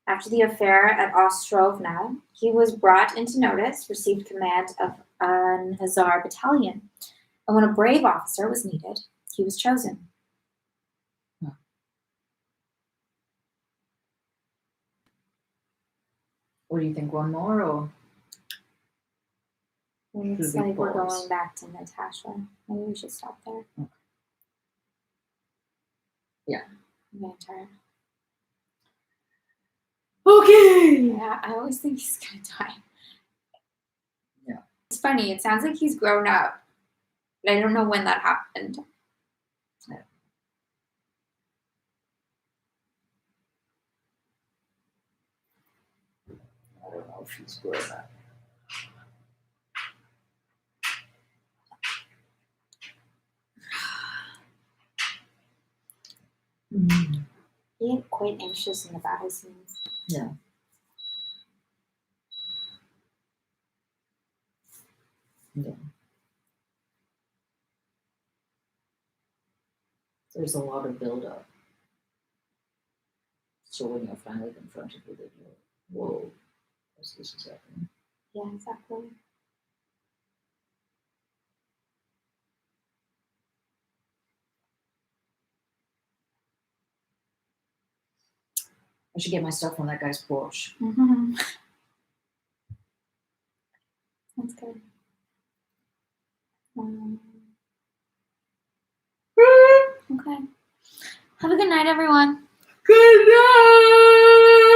After the affair at Ostrovna, he was brought into notice, received command of an hussar battalion, and when a brave officer was needed, he was chosen. What do you think, one more or? It's Should we like we're pause? going back to Natasha. Maybe we should stop there. Okay. Yeah. I'm getting tired. Okay! Yeah, I always think he's gonna die. Yeah. It's funny, it sounds like he's grown up. But I don't know when that happened. I don't know if he's good or not. He get quite anxious in the battle scenes. Yeah. Yeah. There's a lot of build-up. So when you're finally confronted with it, you're like, whoa, what's this is happening? Yeah, exactly. I should get my stuff on that guy's porch. Mm-hmm. That's good. Okay. Have a good night, everyone. Good night!